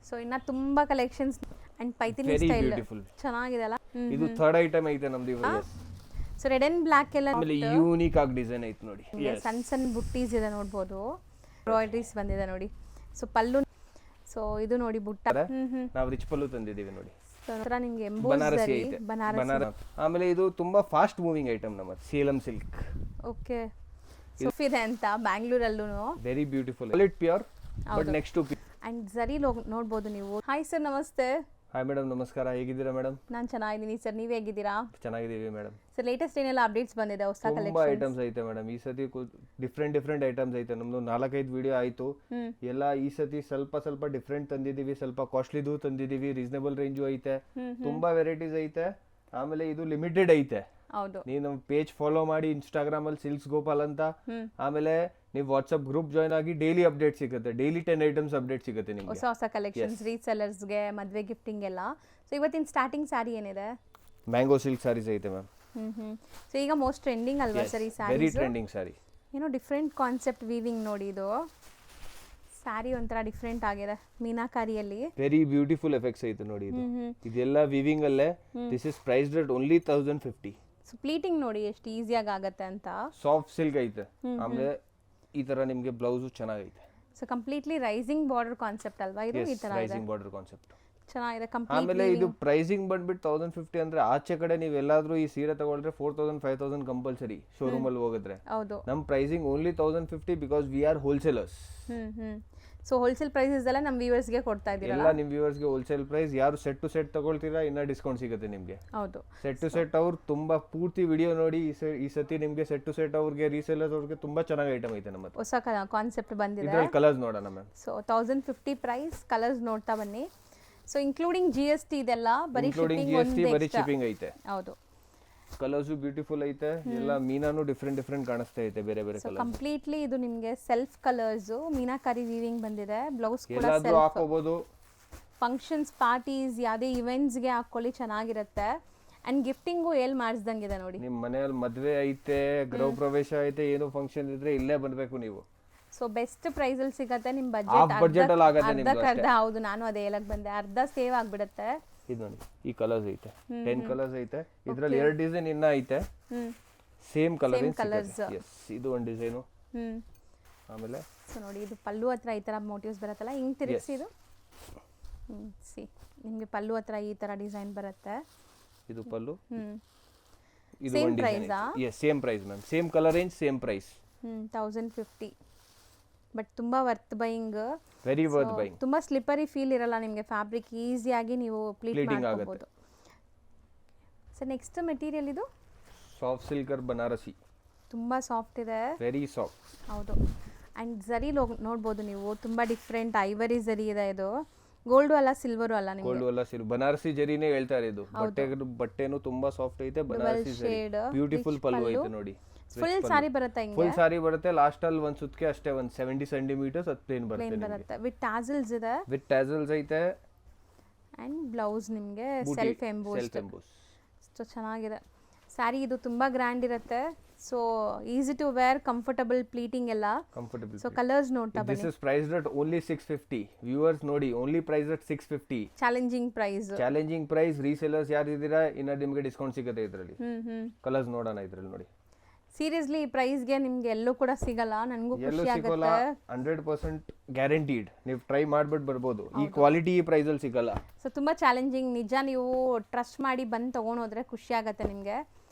So ಇನ್ನ ತುಂಬಾ collections and Paithani very style beautiful. ಚೆನ್ನಾಗಿದೆ ಅಲ್ಲ. ಇದು ಥರ್ಡ್ ಐಟಮ್ ಐತೆ ನಮ್ದು ಇವಾಗ. ಸೊ ರೆಡ್ ಅಂಡ್ ಬ್ಲಾಕ್ ಎಲ್ಲ ಆಮೇಲೆ ಯೂನಿಕ್ ಆಗಿ ಡಿಸೈನ್ ಐತೆ ನೋಡಿ. ಸಣ್ಣ ಸಣ್ಣ ಬುಟ್ಟೀಸ್ ಇದೆ ನೋಡ್ಬೋದು, ಎಂಬ್ರಾಯ್ಡ್ರೀಸ್ ಬಂದಿದೆ ನೋಡಿ. ಸೊ ಪಲ್ಲು, ಸೊ ಇದು ನೋಡಿ ಬುಟ್ಟ, ನಾವು ರಿಚ್ ಪಲ್ಲು ತಂದಿದ್ದೀವಿ ನೋಡಿ. ನಿಮ್ಗೆ ಬನಾರಸಿ ಐತೆ, ಬನಾರಸಿ. ಆಮೇಲೆ ಇದು ತುಂಬಾ ಫಾಸ್ಟ್ ಮೂವಿಂಗ್ ಐಟಮ್ ನಮ್ಮ ಸೇಲಂ ಸಿಲ್ಕ್. ಓಕೆ, ಸೂಫ್ ಇದೆ ಅಂತ ಬ್ಯಾಂಗ್ಳೂರಲ್ಲೂ. Very beautiful, quality pure but next to and zari ನೋಡ್ಬೋದು ನೀವು. ಹಾಯ್ ಸರ್, ನಮಸ್ತೆ. ಹಾಯ್ ಮೇಡಮ್, ನಮಸ್ಕಾರ. ಹೇಗಿದ್ದೀರಾ ಮೇಡಮ್? ನಾನು ಚೆನ್ನಾಗಿದ್ದೀನಿ ಸರ್, ನೀವ್ ಹೇಗಿದ್ದೀರಾ? ಚೆನ್ನಾಗಿದ್ದೀವಿ ಮೇಡಮ್. ಸರ್ ಲೇಟೆಸ್ಟ್ ಏನೆಲ್ಲ ಅಪ್ಡೇಟ್ಸ್ ಬಂದಿದೆ? ಹೊಸ ತುಂಬಾ ಕಲೆಕ್ಷನ್ ಐಟಮ್ಸ್ ಐತೆ ಮೇಡಮ್. ಈ ಸತಿ ಡಿಫ್ರೆಂಟ್ ಐಟಮ್ಸ್ ಐತೆ. ನಮ್ದು 4-5 ವಿಡಿಯೋ ಆಯ್ತು ಎಲ್ಲ. ಈ ಸತಿ ಸ್ವಲ್ಪ ಡಿಫ್ರೆಂಟ್ ತಂದಿದೀವಿ, ಸ್ವಲ್ಪ ಕಾಸ್ಟ್ಲಿದು ತಂದಿದೀವಿ, ರೀಸನೇಬಲ್ ರೇಂಜು ಐತೆ, ತುಂಬಾ ವೆರೈಟೀಸ್ ಐತೆ. ಆಮೇಲೆ ಇದು ಲಿಮಿಟೆಡ್ ಐತೆ. ಹೌದು, ನೀವು ನಮ್ಮ ಪೇಜ್ ಫಾಲೋ ಮಾಡಿ ಇನ್ಸ್ಟಾಗ್ರಾಮ್ ಅಲ್ಲಿ ಸಿಲ್ಕ್ಸ್ ಗೋಪಾಲ್ ಅಂತ. ಆಮೇಲೆ ನೀವು ವಾಟ್ಸ್ಆಪ್ ಗ್ರೂಪ್ ಜಾಯ್ನ್ ಆಗಿ ಡೈಲಿ ಅಪ್ಡೇಟ್ ಸಿಗುತ್ತೆ. ಡೈಲಿ 10 ಐಟಮ್ಸ್ ಅಪ್ಡೇಟ್ ಸಿಗುತ್ತೆ ನಿಮಗೆ. ಹೊಸ ಕಲೆಕ್ಷನ್ಸ್, ರೀಸೆಲ್ಲರ್ಸ್ ಗೆ, ಮದ್ವೆ ಗಿಫ್ಟಿಂಗ್ ಎಲ್ಲ. ಸೊ ಇವತ್ತಿನ ಸ್ಟಾರ್ಟಿಂಗ್ ಸ್ಯಾರಿ ಏನಿದೆ? ಮ್ಯಾಂಗೋ ಸಿಲ್ಕ್ ಸಾರೀಸ್ ಐತೆ ಮ್ಯಾಮ್. ಸೊ ಈಗ ಮೋಸ್ಟ್ ಟ್ರೆಂಡಿಂಗ್ ಅಲ್ವಾ ಸರ್ ಈ ಸ್ಯಾರಿ? ವೆರಿ ಟ್ರೆಂಡಿಂಗ್ ಸಾರಿ. ಏನೋ ಡಿಫ್ರೆಂಟ್ ಕಾನ್ಸೆಪ್ಟ್ ವೀವಿಂಗ್ ನೋಡಿ. ಇದು ಸ್ಯಾರಿ ಒಂಥರ ಡಿಫ್ರೆಂಟ್ ಆಗಿದೆ ಮೀನಾಕಾರಿಯಲ್ಲಿ. ವೆರಿ ಬ್ಯೂಟಿಫುಲ್ ಎಫೆಕ್ಟ್ಸ್ ಐತೆ ನೋಡಿ. ಇದು ಇದೆಲ್ಲ ವಿವಿಂಗ್ ಅಲ್ಲೇ. This is priced at only 1050. So pleating ನೋಡಿ ಎಷ್ಟು ಈಸಿಯಾಗಿ ಆಗುತ್ತೆ ಅಂತ. ಸಾಫ್ಟ್ ಸಿಲ್ಕ್ ಐತೆ. ಆಮೇಲೆ ಈ ತರ ನಿಮಗೆ ಬ್ಲೌಸ್ ಚೆನ್ನಾಗೈತೆ. So completely rising border concept ಅಲ್ವಾ ಇದು? ಈ ತರ ಇದೆ, ರೈಸಿಂಗ್ ಬಾರ್ಡರ್ ಕಾನ್ಸೆಪ್ಟ್ ಚೆನ್ನಾಗಿದೆ. ಆಮೇಲೆ ಇದು ಪ್ರೈಸಿಂಗ್ ಬಂದ್ಬಿಟ್ಟು 1050 ಅಂದ್ರೆ ಆಚೆ ಕಡೆ ನೀವು ಎಲ್ಲಾದ್ರೂ ಈ ಸೀರೆ ತಗೊಂಡ್ರೆ 4000 5000 ಕಂಪಲ್ಸರಿ ಶೋರೂಮ್ ಅಲ್ಲಿ ಹೋಗಿದ್ರೆ. ಹೌದು, ನಮ್ pricing only 1050 because we are wholesalers. So wholesale prices ಎಲ್ಲ ನಮ್ಮ ವ್ಯೂವರ್ಸ್ ಗೆ ಕೊಡ್ತಾ ಇದ್ದೀರಾ? ಎಲ್ಲ ನಿಮ್ ವ್ಯೂವರ್ಸ್ ಗೆ ಹೋಲ್ಸೇಲ್ ಪ್ರೈಸ್. ಯಾರು ಸೆಟ್ ಟು ಸೆಟ್ ತಗೊಳ್ತೀರಾ ಇನ್ನ ಡಿಸ್ಕೌಂಟ್ ಸಿಗುತ್ತೆ ನಿಮ್ಗೆ. ಹೌದು, ಸೆಟ್ ಟು ಸೆಟ್ ಅವ್ರು ತುಂಬಾ ಪೂರ್ತಿ ವಿಡಿಯೋ ನೋಡಿ. ಈ ಸತಿ ನಿಮ್ಗೆ ಸೆಟ್ ಟು ಸೆಟ್ ಅವ್ರಿಗೆ ರೀಸೇಲರ್ಸ್ ಅವ್ರಿಗೆ ತುಂಬಾ ಚೆನ್ನಾಗಿ ಐಟಮ್ ಐತೆ ನಮ್ಮ ಹತ್ರ. ಹೊಸ ಕಾನ್ಸೆಪ್ಟ್ ಬಂದಿದೆ. ಇದ್ರಲ್ಲಿ ಕಲರ್ಸ್ ನೋಡೋಣ ಮ್ಯಾಮ್. ಸೊ 1050 ಪ್ರೈಸ್, ಕಲರ್ಸ್ ನೋಡ್ತಾ ಬನ್ನಿ. ಸೊ ಇನ್ಕ್ಲೂಡಿಂಗ್ GST ಇದೆಲ್ಲ, ಬರೀ ಶಿಪ್ಪಿಂಗ್ ಐತೆ. ಹೌದು, ಕಲರ್ಸ್ ಬ್ಯೂಟಿಫುಲ್ ಐತೆ. ಎಲ್ಲ ಮೀನಾನು ಡಿಫ್ರೆಂಟ್ ಕಾಣಿಸ್ತಾ ಐತೆ, ಬೇರೆ ಕಲರ್. ಕಂಪ್ಲೀಟ್ಲಿ ಇದು ನಿಮಗೆ ಸೆಲ್ಫ್ ಕಲರ್ಸ್, ಮೀನಾಕಾರಿ ವೀವಿಂಗ್ ಬಂದಿದೆ. ಬ್ಲೌಸ್ ಕೂಡ ಎಲ್ಲಾದ್ರೂ ಹಾಕೋಬಹುದು. ಫಂಕ್ಷನ್ಸ್, ಪಾರ್ಟೀಸ್, ಯಾವುದೇ ಇವೆಂಟ್ಸ್ ಗೆ ಹಾಕೊಳ್ಳಿ, ಚೆನ್ನಾಗಿರುತ್ತೆ. ಅಂಡ್ ಗಿಫ್ಟಿಂಗು ಎಲ್ಲಿ ಮಾಡಿಸ್ದಂಗಿದೆ ನೋಡಿ. ನಿಮ್ ಮನೆಯಲ್ಲಿ ಮದ್ವೆ ಐತೆ, ಗೃಹ ಪ್ರವೇಶ ಐತೆ, ಏನೋ ಫಂಕ್ಷನ್ ಇದ್ರೆ ಇಲ್ಲೇ ಬರ್ಬೇಕು ನೀವು. ಸೊ ಬೆಸ್ಟ್ ಪ್ರೈಸ್ ಅಲ್ಲಿ ಸಿಗತ್ತೆ. ನಿಮ್ ಬಜೆಟ್ ಅಲ್ಲಿ ಆಗುತ್ತೆ ನಿಮ್ಗೆ ಅರ್ಧ. ಹೌದು, ನಾನು ಅದೇ ಹೇಳಕ್ ಬಂದೆ, ಅರ್ಧ ಸೇವ್ ಆಗ್ಬಿಡುತ್ತೆ. ಇದು ನೋಡಿ, ಈ ಕಲರ್ಸ್ ಐತೆ, 10 ಕಲರ್ಸ್ ಐತೆ. ಇದ್ರಲ್ಲಿ 2 ಡಿಸೈನ್ ಇನ್ನ ಐತೆ, ಸೇಮ್ ಕಲರ್. ಇದು ಒಂದು ಡಿಸೈನು. ಆಮೇಲೆ ಸೊ ನೋಡಿ, ಇದು ಪಲ್ಲು ಹತ್ರ ಈ ತರ ಮೋಟಿವ್ಸ್ ಬರುತ್ತಲ್ಲ, ಹಿಂಗ್ ತಿರುಗಿಸಿ. ಇದು ಸಿ ನಿಮ್ಗೆ ಪಲ್ಲು ಹತ್ರ ಈ ತರ ಡಿಸೈನ್ ಬರುತ್ತೆ. ಇದು ಪಲ್ಲು. ಇದು ಸೇಮ್ ಒಂದು price. Same price ma'am. Same colour range, same price. 1050. But ತುಂಬಾ worth buying. Very worth buying. ತುಂಬಾ ಸ್ಲಿಪ್ಪರಿ ಫೀಲ್ ಇರಲ್ಲ ನಿಮಗೆ. ಫ್ಯಾಬ್ರಿಕ್ ಈಸಿಯಾಗಿ ನೀವು ಪ್ಲೀಟಿಂಗ್ ಮಾಡ್ಕೋಬಹುದು. ಸೊ ನೆಕ್ಸ್ಟ್ ಮೆಟೀರಿಯಲ್ ಇದು ಸಾಫ್ಟ್ ಸಿಲ್ಕರ್ ಬನಾರಸಿ. ತುಂಬಾ ಸಾಫ್ಟ್ ಇದೆ, ವೆರಿ ಸಾಫ್ಟ್. ಹೌದು. ಅಂಡ್ ಜರಿ ನೋಡ್ಬೋದು ನೀವು, ತುಂಬಾ ಡಿಫ್ರೆಂಟ್ ಐವರಿ ಜರಿ ಇದೆ. ಇದು ಗೋಲ್ಡ್ ಅಲ್ಲ, ಸಿಲ್ವರ್ ಅಲ್ಲ, ನಿಮಗೆ ಗೋಲ್ಡ್ ಅಲ್ಲ, ಸಿಲ್ವರ್. ಬನಾರಸಿ ಜರಿನೇ ಹೇಳ್ತಾ ಇರೋದು. ಬಟ್ಟೆನು ತುಂಬಾ ಸಾಫ್ಟ್ ಐತೆ. ಬನಾರಸಿ ಜರಿ ಬ್ಯೂಟಿಫುಲ್ ಪಲ್ಲು ಐತೆ ನೋಡಿ. ಫುಲ್ ಸಾರಿ ಬರುತ್ತೆ, ಹಿಂಗೆ ಫುಲ್ ಸಾರಿ ಬರುತ್ತೆ. ಲಾಸ್ಟ್ ಅಲ್ಲಿ ಒಂದ್ ಸುತ್ತಕ್ಕೆ ಅಷ್ಟೇ, ಒಂದು 70 ಸೆಂಟಿಮೀಟರ್ಸ್ ಅದು ಪ್ಲೇನ್ ಬರುತ್ತೆ. ವಿತ್ ಟ್ಯಾಸಲ್ಸ್ ಇದೆ, ವಿತ್ ಟ್ಯಾಸಲ್ಸ್ ಐತೆ. ಅಂಡ್ ಬ್ಲೌಸ್ ನಿಮಗೆ ಸೆಲ್ಫ್ ಎಂಬೋಸ್ಡ್. ಸೊ ಚೆನ್ನಾಗಿದೆ ಸ್ಯಾರಿ. ಇದು ತುಂಬಾ ಗ್ರ್ಯಾಂಡ್ ಇರುತ್ತೆ. So easy to wear, comfortable, pleating ಎಲ್ಲ ಕಂಫರ್ಟಬಲ್. ಸೊ ಕಲರ್ಸ್ ನೋಡ್ತಾ ಬನ್ನಿ. This is priced at only 650. Viewers ನೋಡಿ, only priced at 650. Challenging price. Resellers ಯಾರು ಇದ್ದೀರಾ ಇನ್ನ ನಿಮಗೆ ಡಿಸ್ಕೌಂಟ್ ಸಿಗುತ್ತೆ ಇದರಲ್ಲಿ. ಕಲರ್ಸ್ ನೋಡೋಣ ಇದ್ರಲ್ಲಿ ನೋಡಿ. ಸೀರಿಯಸ್ಲಿ ಈ ಪ್ರೈಸ್ಗೆ ನಿಮ್ಗೆ ಎಲ್ಲೂ ಕೂಡ ಸಿಗಲ್ಲ. ನನಗೂ ಖುಷಿ ಆಗುತ್ತೆ. 100% ಗ್ಯಾರಂಟಿಡ್. ನೀವು ಟ್ರೈ ಮಾಡ್ಬಿಟ್ಟು ಬರ್ಬೋದು. ಈ ಕ್ವಾಲಿಟಿ ಈ ಪ್ರೈಸ್ ಅಲ್ಲಿ ಸಿಗಲ್ಲ. ಸೊ ತುಂಬಾ ಚಾಲೆಂಜಿಂಗ್ ನಿಜ. ನೀವು ಟ್ರಸ್ಟ್ ಮಾಡಿ ಬಂದು ತಗೊಂಡೋದ್ರೆ ಖುಷಿ ಆಗುತ್ತೆ ನಿಮಗೆ.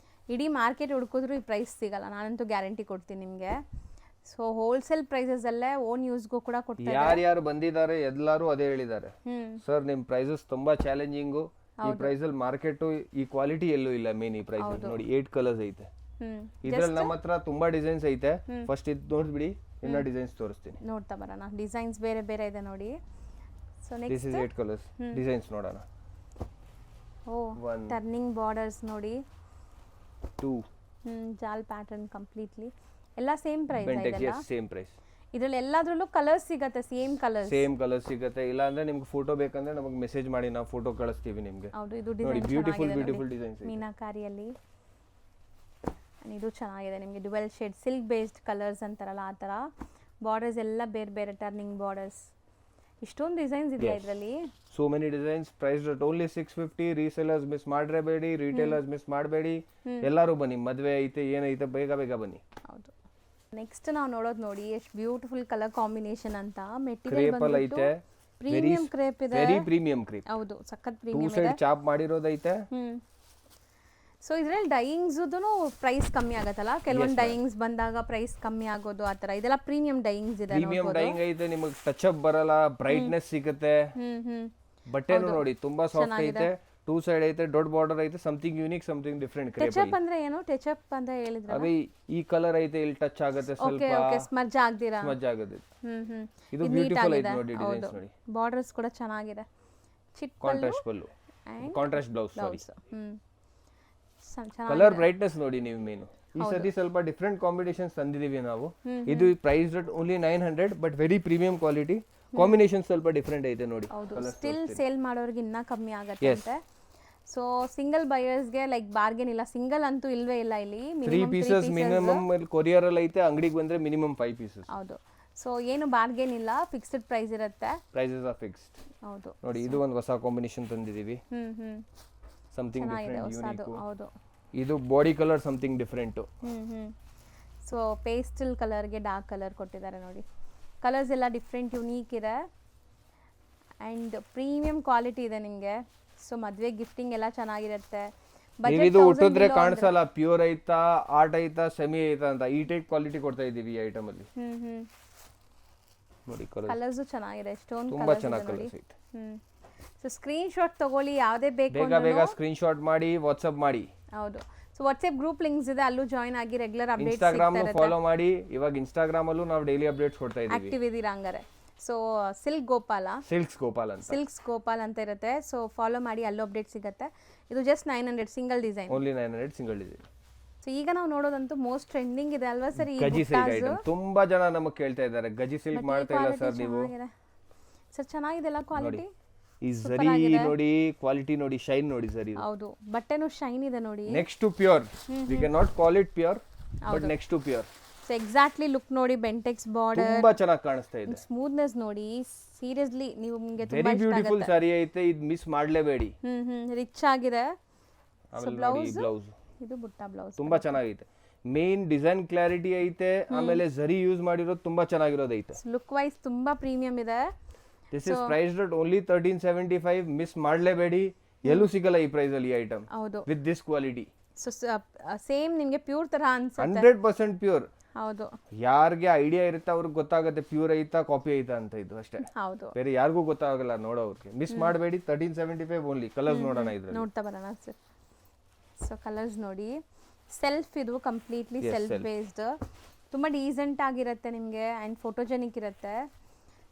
ಇಡೀ ಮಾರ್ಕೆಟ್ ಹುಡುಕಿದ್ರು ಈ ಪ್ರೈಸ್ ಸಿಗಲ್ಲ, ನಾನಂತೂ ಗ್ಯಾರಂಟಿ ಕೊಡ್ತೀನಿ ನಿಮಗೆ. ಸೊ ಹೋಲ್ಸೇಲ್ ಪ್ರೈಸಸ್ ಅಲ್ಲೇ ಓನ್ ಯೂಸ್ಗೂ ಕೂಡ ಕೊಡ್ತಾರೆ. ಯಾರ್ಯಾರು ಬಂದಿದ್ದಾರೆ ಎಲ್ಲರೂ ಅದೇ ಹೇಳಿದ್ದಾರೆ, ಸರ್ ನಿಮ್ ಪ್ರೈಸಸ್ ತುಂಬಾ ಚಾಲೆಂಜಿಂಗು. ಈ ಪ್ರೈಸ್ ಅಲ್ಲಿ ಮಾರ್ಕೆಟ್ ಈ ಕ್ವಾಲಿಟಿ ಎಲ್ಲೂ ಇಲ್ಲ. ಮೇನ್ ಈ ಪ್ರೈಸ್ ನೋಡಿ 8 ಕಲರ್ಸ್ ಐತೆ. ಇದ್ರಲ್ಲಿ ನಮ್ಮ ಹತ್ರ ತುಂಬಾ ಡಿಸೈನ್ಸ್ ಐತೆ. ಫಸ್ಟ್ ಇದು ನೋಡ್ಬಿಡಿ, ಇನ್ನ ಡಿಸೈನ್ಸ್ ತೋರಿಸ್ತೀನಿ. ನೋಡ್ತಾ ಬರೋಣ. ಡಿಸೈನ್ಸ್ ಬೇರೆ ಬೇರೆ ಇದೆ ನೋಡಿ. So next this is 8 colours designs ನೋಡೋಣ. ಟರ್ನಿಂಗ್ ಬಾರ್ಡರ್ಸ್ ನೋಡಿ. 2 ಜಾಲ್ ಪ್ಯಾಟರ್ನ್ ಕಂಪ್ಲೀಟ್ಲಿ. ಎಲ್ಲ ಸೇಮ್ ಪ್ರೈಸ್ ಇದೆಲ್ಲ. Same price. ಇದರಲ್ಲಿ ಎಲ್ಲಾದ್ರಲ್ಲೂ ಕಲರ್ಸ್ ಸಿಗುತ್ತೆ, ಸೇಮ್ ಕಲರ್ಸ್ ಸಿಗುತ್ತೆ. ಇಲ್ಲ ಅಂದ್ರೆ ನಿಮ್ಗೆ ಫೋಟೋ ಬೇಕಂದ್ರೆ ನಮಗೆ ಮೆಸೇಜ್ ಮಾಡಿ, ನಾವು ಫೋಟೋ ಕಳಿಸ್ತೀವಿ ನಿಮ್ಗೆ. ಹೌದು, ಇದು ನೋಡಿ ಬ್ಯೂಟಿಫುಲ್ ಡಿಸೈನ್ಸ್ ಮೀನಾಕಾರಿಯಲ್ಲಿ. ಇದು ಚೆನ್ನಾಗಿದೆ ನಿಮಗೆ. Dual shade silk based colours ಅಂತಾರಲ್ಲ ಆ ಥರ. ಬಾರ್ಡರ್ಸ್ ಎಲ್ಲ ಬೇರೆ ಬೇರೆ ಟರ್ನಿಂಗ್ ಬಾರ್ಡರ್ಸ್. ಇಷ್ಟೊಂದು ಡಿಸೈನ್ಸ್ ಇದೆ ಇದರಲ್ಲಿ. So many designs, priced at only 650. Resellers miss ಮಾಡಬೇಡಿ, ರಿಟೇಲರ್ಸ್ ಮಿಸ್ ಮಾಡಬೇಡಿ, ಎಲ್ಲರೂ ಬನ್ನಿ. ಮದುವೆ ಐತೆ ಏನೈತೆ ಬೇಗ ಬೇಗ ಬನ್ನಿ. ಹೌದು. ನೆಕ್ಸ್ಟ್ ನಾವು ನೋಡೋದು ನೋಡಿ ಎಷ್ಟು ಬ್ಯೂಟಿಫುಲ್ ಕಲರ್ ಕಾಂಬಿನೇಷನ್ ಅಂತ. ಮೆಟೀರಿಯಲ್ ಕ್ರೇಪ್ ಅಲ್ಲಿ ಐತೆ, ಪ್ರೀಮಿಯಂ ಕ್ರೇಪ್ ಇದೆ. Very premium crepe. ಹೌದು, ಸಖತ್ ಟೂ ಪ್ರೀಮಿಯಂ ಸೈಡ್ ಇದೆ. ಚಾಪ್ ಮಾಡಿರೋದೈತೆ. ಸೊ ಇದ್ರಲ್ಲಿ ಡೈಯಿಂಗ್ಸ್ದು ಪ್ರೈಸ್ ಕಮ್ಮಿ ಆಗತ್ತಲ್ಲ, ಕೆಲವೊಂದು ಡೈಯಿಂಗ್ಸ್ ಬಂದಾಗ ಪ್ರೈಸ್ ಕಮ್ಮಿ ಆಗೋದು ಆ ತರ. ಇದೆಲ್ಲ ಪ್ರೀಮಿಯಂ ಡೈಯಿಂಗ್ಸ್ ಇದೆ. ಪ್ರೀಮಿಯಂ ಡೈಯಿಂಗ್ ಐತೆ, ನಿಮಗೆ ಟಚ್ ಅಪ್ ಬರಲ್ಲ, ಬ್ರೈಟ್ನೆಸ್ ಸಿಗುತ್ತೆ. ಬಟ್ಟೆನು ನೋಡಿ ತುಂಬಾ ಸಾಫ್ಟ್ ಐತೆ, ಟೂ ಸೈಡ್ ಐತೆ, ದೊಡ್ಡ ಬಾರ್ಡರ್ ಐತೆ, something unique, something different. Touch up ಅಂದ್ರೆ ಏನು? ಟಚ್ ಅಪ್ ಅಂತ ಹೇಳಿದ್ರೆ ಅದೇ ಈ ಕಲರ್ ಐತೆ, ಇಲ್ಲಿ ಟಚ್ ಆಗುತ್ತೆ ಸ್ವಲ್ಪ, ಸ್ಮಜ್ ಆಗ್ದಿರಾ. ಸ್ಮಜ್ ಆಗುತ್ತೆ. ಇದು ಬ್ಯೂಟಿಫುಲ್ ಐತೆ ನೋಡಿ, ಡಿಸೈನ್ಸ್ ನೋಡಿ. ಬಾರ್ಡರ್ಸ್ ಕೂಡ ಚೆನ್ನಾಗಿದೆ. ಚಿಟ್ ಕಾಂಟ್ರಾಸ್ಟ್ ಪಲ್ಲು, ಕಾಂಟ್ರಾಸ್ಟ್ ಬ್ಲೌಸ್. ಸಾರಿ, ಚೆನ್ನಾಗಿದೆ. ಕಲರ್ ಬ್ರೈಟ್ನೆಸ್ ನೋಡಿ ನೀವು ಮೇನು. ಈ ಸತಿ ಸ್ವಲ್ಪ ಡಿಫರೆಂಟ್ ಕಾಂಬಿನೇಷನ್ಸ್ ತಂದಿದೀವಿ ನಾವು. ಇದು price at only 900, but very premium quality. Combination ಸ್ವಲ್ಪ ಡಿಫರೆಂಟ್ ಐತೆ ನೋಡಿ. ಸ್ಟಿಲ್ ಸೇಲ್ ಮಾಡೋರಿಗೆ ಇನ್ನ ಕಮ್ಮಿ ಆಗತ್ತೆ ಅಂತೆ. ಸೊ ಸಿಂಗಲ್ ಬಯರ್ಸ್ಗೆ ಲೈಕ್ ಬಾರ್ಗೇನ್ ಇಲ್ಲ, ಸಿಂಗಲ್ ಅಂತೂ ಇಲ್ವೇ ಇಲ್ಲ ಇಲ್ಲಿ. 3 ಪೀಸಸ್ ಮಿನಿಮಮ್ ಕೊರಿಯರ್ ಅಲ್ಲಿ ಐತೆ, ಅಂಗಡಿಗೆ ಬಂದ್ರೆ ಮಿನಿಮಮ್ 5 ಪೀಸಸ್. ಹೌದು. ಸೊ ಏನು ಬಾರ್ಗೇನ್ ಇಲ್ಲ, ಫಿಕ್ಸ್ಡ್ ಪ್ರೈಸ್ ಇರುತ್ತೆ. Prices are fixed. ಹೌದು ನೋಡಿ, ಇದು ಒಂದು ಹೊಸ ಕಾಂಬಿನೇಷನ್ ತಂದಿದೀವಿ. Something different, unique. ಹೌದು, ಇದು body colour something different. So pastel ಕಲರ್ಗೆ ಡಾರ್ಕ್ ಕಲರ್ ಕೊಟ್ಟಿದ್ದಾರೆ ನೋಡಿ. ಕಲರ್ಸ್ ಎಲ್ಲ ಡಿಫ್ರೆಂಟ್, ಯುನೀಕ್ ಇದೆ ಆ್ಯಂಡ್ ಪ್ರೀಮಿಯಂ ಕ್ವಾಲಿಟಿ ಇದೆ ನಿಮಗೆ. ಸೊ ಮದುವೆ ಗಿಫ್ಟಿಂಗ್ ಎಲ್ಲ ಚೆನ್ನಾಗಿರುತ್ತೆ. ಇದು ಹುಟ್ಟಿದ್ರೆ ಕಾಣಿಸಲ್ಲ, ಪ್ಯೂರ್ ಐತಾ, ಆರ್ಟ್ ಐತಾ, ಸೆಮಿ ಐತಾ ಅಂತ ಈ ಟೈಪ್ ಕ್ವಾಲಿಟಿ ಕೊಡ್ತಾ ಇದೀವಿ ಈ ಐಟಮ್ ಅಲ್ಲಿ. ನೋಡಿ ಕಲರ್ಸ್ ಚೆನ್ನಾಗಿದೆ, ಎಷ್ಟೊಂದು ತುಂಬಾ ಚೆನ್ನಾಗಿ ಕಲರ್ಸ್ ಐತೆ. ಸೊ ಸ್ಕ್ರೀನ್ ಶಾಟ್ ತಗೊಳ್ಳಿ, ಯಾವುದೇ ಬೇಕು ಬೇಗ ಬೇಗ ಸ್ಕ್ರೀನ್ ಶಾಟ್ ಮಾಡಿ ವಾಟ್ಸ್ಆಪ್ ಮಾಡಿ. ಹೌದು. ಸೊ ವಾಟ್ಸ್ಆಪ್ ಗ್ರೂಪ್ ಲಿಂಕ್ಸ್ ಇದೆ, ಅಲ್ಲೂ ಜಾಯಿನ್ ಆಗಿ ರೆಗ್ಯುಲರ್ ಅಪ್ಡೇಟ್ಸ್ ಇನ್ಸ್ಟಾಗ್ರಾಮ್ ಫಾಲೋ ಮಾಡಿ. ಇವಾಗ ಇನ್ಸ್ಟಾಗ್ರಾಮ್ ಅಲ್ಲೂ ನಾವು ಡೈಲಿ ಅಪ್ಡೇಟ್ಸ್ ಕೊಡ್ತಾ ಇದೀವಿ. ಆಕ್ಟಿವ್ ಇದೀರಾ ಹಂಗಾರೆ. ಸೊ ಸಿಲ್ಕ್ಸ್ ಗೋಪಾಲ್ ಅಂತ ಇರುತ್ತೆ. ಸೊ ಫಾಲೋ ಮಾಡಿ, ಅಲ್ಲೂ ಅಪ್ಡೇಟ್ ಸಿಗುತ್ತೆ. ಇದು just 900 single design. Only 900 single design. So ಈಗ ನಾವು ನೋಡೋದಂತೂ ಮೋಸ್ಟ್ ಟ್ರೆಂಡಿಂಗ್ ಇದೆ ಅಲ್ವಾ ಸರ್, ಈ ಗಜಿ ಸಿಲ್ಕ್ ಐಟಮ್. ತುಂಬಾ ಜನ ನಮಗೆ ಕೇಳ್ತಾ ಇದ್ದಾರೆ, ಗಜಿ ಸಿಲ್ಕ್ ಮಾಡ್ತಾ ಇಲ್ಲ ಸರ್ ನೀವು. ಸರ್ ಚೆನ್ನಾಗಿದೆ ಅಲ್ಲ ಕ್ವಾಲಿಟಿ. ಈ ಝರಿ ನೋಡಿ, ಕ್ವಾಲಿಟಿ ನೋಡಿ, ಶೈನ್ ನೋಡಿ ಸರ್ ಇದು. ಹೌದು, ಬಟ್ಟೆನೂ ಶೈನ್ ಇದೆ ನೋಡಿ. Next to pure, we can not call it pure, but next to pure. So exactly look ನೋಡಿ, ಬೆಂಟೆಕ್ಸ್ ಬಾರ್ಡರ್ ತುಂಬಾ ಚೆನ್ನಾಗಿ ಕಾಣಿಸ್ತಾ ಇದೆ. ಸ್ಮೂತ್ನೆಸ್ ನೋಡಿ, ಸೀರಿಯಸ್ಲಿ ನೀವು ನಿಮಗೆ ತುಂಬಾ ವೆರಿ ಬ್ಯೂಟಿಫುಲ್ ಸಾರಿ ಐತೆ, ಇದು ಮಿಸ್ ಮಾಡಲೇಬೇಡಿ. ರಿಚ್ ಆಗಿದೆ. ಸೊ ಬ್ಲೌಸ್, ಇದು ಬುಟ್ಟ ಬ್ಲೌಸ್ ತುಂಬಾ ಚೆನ್ನಾಗೈತೆ. ಮೇನ್ ಡಿಸೈನ್ ಕ್ಲಾರಿಟಿ ಐತೆ, ಆಮೇಲೆ ಝರಿ ಯೂಸ್ ಮಾಡಿರೋದು ತುಂಬಾ ಚೆನ್ನಾಗಿರೋದು ಐತೆ. ಲುಕ್ ವೈಸ್ ತುಂಬಾ ಪ್ರೀಮಿಯಂ ಇದೆ. This is priced at only 1375. Miss ಮಾಡಲೇಬೇಡಿ, ಎಲ್ಲೂ ಸಿಗಲ್ಲ ಈ ಪ್ರೈಸ್ ಅಲ್ಲಿ ಐಟಮ್. ಹೌದು, with this quality. So same ನಿಮಗೆ ಪ್ಯೂರ್ ತರ ಅನ್ಸುತ್ತೆ. 100% ಪ್ಯೂರ್. ಹೌದು, ಯಾರಿಗೆ ಐಡಿಯಾ ಇರುತ್ತೆ ಅವ್ರಿಗೆ ಗೊತ್ತಾಗುತ್ತೆ ಪ್ಯೂರ್ ಐತಾ ಕಾಪಿ ಐತಾ ಅಂತ. ಇದು ಅಷ್ಟೇ, ಹೌದು, ಬೇರೆ ಯಾರಿಗೂ ಗೊತ್ತಾಗಲ್ಲ ನೋಡೋರಿಗೆ. ಮಿಸ್ ಮಾಡಬೇಡಿ. 1375 ಓನ್ಲಿ. ಕಲರ್ಸ್ ನೋಡೋಣ ಇದ್ರಲ್ಲಿ. ನೋಡ್ತಾ ಬರೋಣ ಸರ್. ಸೊ ಕಲರ್ಸ್ ನೋಡಿ, ಸೆಲ್ಫ್ ಇದು ಕಂಪ್ಲೀಟ್ಲಿ ಸೆಲ್ಫ್ ಬೇಸ್ಡ್. ತುಂಬ ಡೀಸೆಂಟ್ ಆಗಿರುತ್ತೆ ನಿಮಗೆ ಆ್ಯಂಡ್ ಫೋಟೋಜೆನಿಕ್ ಇರುತ್ತೆ.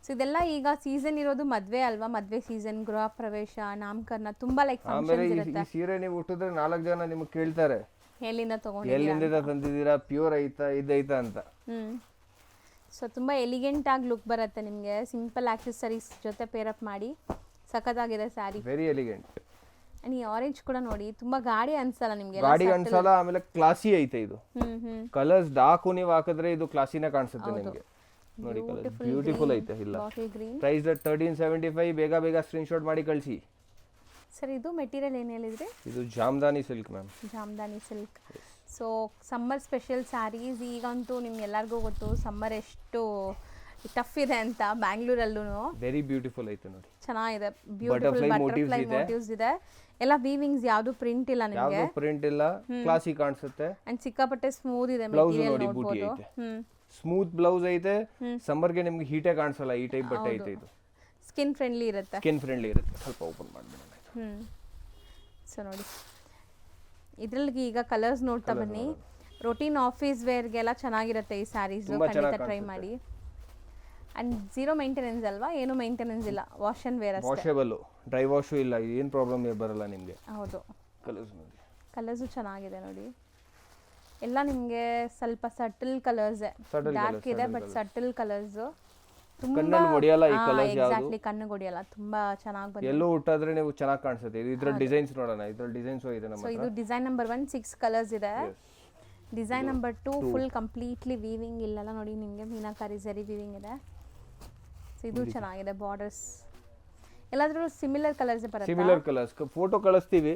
ಸೊ ಇದೆಲ್ಲ ಈಗ ಸೀಸನ್ ಇರೋದು ಮದುವೆ ಅಲ್ವಾ, ಮದುವೆ ಸೀಸನ್, ಗೃಹ ಪ್ರವೇಶ, ನಾಮಕರಣ, ತುಂಬ ಲೈಕ್ ಫಂಕ್ಷನ್ಸ್ ಇರುತ್ತೆ. ಈ ಸೀರೆ ನೀವು ಉಟ್ಟಿದ್ರೆ 4 ಜನ ನಿಮಗೆ ಕೇಳ್ತಾರೆ, ಎಲ್ಲಿಂದ ತಗೊಂಡಿದ್ದೀರಾ, ಎಲ್ಲಿಂದ ತಂದಿದ್ದೀರಾ, ಪ್ಯೂರ್ ಐತಾ ಇದೈತಾ ಅಂತ. ಸೊ ತುಂಬ ಎಲಿಗೆಂಟ್ ಆಗಿ ಲುಕ್ ಬರುತ್ತೆ ನಿಮಗೆ. ಸಿಂಪಲ್ ಆಕ್ಸೆಸರೀಸ್ ಜೊತೆ ಪೇರಪ್ ಮಾಡಿ ಸಖತ್ತಾಗಿದೆ ಸ್ಯಾರಿ. Very elegant. ಈ ಆರೆಂಜ್ ಕೂಡ ನೋಡಿ, ತುಂಬಾ ಗಾಡಿ ಅನ್ಸಲ್ಲ ನಿಮಗೆ. ಗಾಡಿ ಅನ್ಸಲ್ಲ, ಆಮೇಲೆ ಕ್ಲಾಸಿ ಐತೆ ಇದು. ಕಲರ್ಸ್ ಡಾರ್ಕ್ ನೀವು ಹಾಕಿದ್ರೆ ಇದು ಕ್ಲಾಸಿನೇ ಕಾಣಿಸುತ್ತೆ ನಿಮಗೆ. ನೋಡಿ ಕಲರ್ ಬ್ಯೂಟಿಫುಲ್ ಐತೆ. ಇಲ್ಲ, ಪ್ರೈಸ್ 1375. ಬೇಗ ಬೇಗ ಸ್ಕ್ರೀನ್ ಶಾಟ್ ಮಾಡಿ ಕಳಿಸಿ ಸರ್. ಇದು ಮೆಟೀರಿಯಲ್ ಏನು ಹೇಳಿದ್ರಿ? ಇದು Jamdani silk ma'am. Jamdani silk. So summer special sarees. ಈಗಂತೂ ನಿಮ್ಗೆಲ್ಲರಿಗೂ ಗೊತ್ತು ಸಮ್ಮರ್ ಎಷ್ಟು ಟಫ್ ಇದೆ ಅಂತ. ಬ್ಯಾಂಗ್ಳೂರಲ್ಲೂ ವೆರಿ ಬ್ಯೂಟಿಫುಲ್ ಐತೆ ನೋಡಿ, ಚೆನ್ನಾಗಿದೆ. ಬ್ಯೂಟಿಫುಲ್ ಬಟರ್ಫ್ಲೈ ಮೋಟಿವ್ಸ್ ಇದೆ. ಎಲ್ಲ ವೀವಿಂಗ್ಸ್, ಯಾವುದು ಪ್ರಿಂಟ್ ಇಲ್ಲ ನಿಮಗೆ. ಯಾವುದು ಪ್ರಿಂಟ್ ಇಲ್ಲ, ಕ್ಲಾಸಿ ಕಾಣಿಸುತ್ತೆ. ಅಂಡ್ ಸಿಕ್ಕಾಪಟ್ಟೆ ಸ್ಮೂತ್ ಇದೆ ಮೆಟೀರಿಯಲ್, ನೋಡಬಹುದು. ಸ್ಮೂತ್ ಬ್ಲೌಸ್ ಐತೆ. ಸಮ್ಮರ್ ಗೆ ನಿಮಗೆ ಹೀಟೇ ಕಾಣಿಸಲ್ಲ, ಈ ಟೈಪ್ ಬಟ್ಟೆ ಐತೆ ಇದು. ಸ್ಕಿನ್ ಫ್ರೆಂಡ್ಲಿ ಇರುತ್ತೆ. ಸ್ವಲ್ಪ ಓಪನ್ ಮಾಡ್ಬಿಡೋಣ. ಸೊ ನೋಡಿ, ಇದ್ರಲ್ಲಿ ಈಗ ಕಲರ್ಸ್ ನೋಡ್ತಾ ಬನ್ನಿ. ರೊಟೀನ್ ಆಫೀಸ್ ವೇರ್ಗೆಲ್ಲ ಚೆನ್ನಾಗಿರುತ್ತೆ ಈ ಸ್ಯಾರೀಸ್. ಖಂಡಿತ ಟ್ರೈ ಮಾಡಿ. ಅಂಡ್ ಝೀರೋ ಮೇಂಟೆನೆನ್ಸ್ ಅಲ್ವಾ, ಏನು ಮೇಂಟೆನೆನ್ಸ್ ಇಲ್ಲ, ವಾಶ್ ಅಂಡ್ ವೇರ್ ಅಷ್ಟೇ. ವಾಷೇಬಲ್, ಡ್ರೈ ವಾಶು ಇಲ್ಲ, ಏನು ಪ್ರಾಬ್ಲಮ್ ಬರಲ್ಲ ನಿಮಗೆ. ಹೌದು, ಕಲರ್ಸ್ ನೋಡಿ, ಕಲರ್ಸು ಚೆನ್ನಾಗಿದೆ ನೋಡಿ. ಎಲ್ಲ ನಿಮಗೆ ಸ್ವಲ್ಪ ಸಟಲ್ ಕಲರ್ಸ್, ಡಾರ್ಕ್ ಇದೆ ಬಟ್ ಸಟಲ್ ಕಲರ್ಸ್. ತುಂಬಾ ಹೊಡೆಯಲ್ಲ ಈ ಕಲರ್ಸ್, ಯಾವುದು ಎಕ್ಸಾಕ್ಟ್ಲಿ ಕಣ್ಣಿಗೆ ಹೊಡೆಯಲ್ಲ. ತುಂಬಾ ಚೆನ್ನಾಗಿ ಬಂದಿದೆ. ಎಲ್ಲೋ ಉಟ್ಟಾದ್ರೆ ನೀವು ಚೆನ್ನಾಗಿ ಕಾಣಿಸುತ್ತೆ. ಇದರ ಡಿಸೈನ್ಸ್ ನೋಡೋಣ. ಇದರ ಡಿಸೈನ್ಸ್ ಇದೆ ನಮ್ಮ ಹತ್ರ. ಸೊ ಇದು ಡಿಸೈನ್ ನಂಬರ್ 1, 6 ಕಲರ್ಸ್ ಇದೆ. Design number 2 full completely weaving. ಇಲ್ಲೆಲ್ಲ ನೋಡಿ ನಿಮಗೆ ಮೀನಾಕಾರಿ ಝರಿ ವೀವಿಂಗ್ ಇದೆ. ಸೊ ಇದು ಚೆನ್ನಾಗಿದೆ ಬಾರ್ಡರ್ಸ್. ಎಲ್ಲಾದ್ರೂ ಸಿಮಿಲರ್ ಕಲರ್ಸ್ ಬರುತ್ತೆ. ಸಿಮಿಲರ್ ಕಲರ್ಸ್ ಫೋಟೋ ಕಳಿಸ್ತೀವಿ.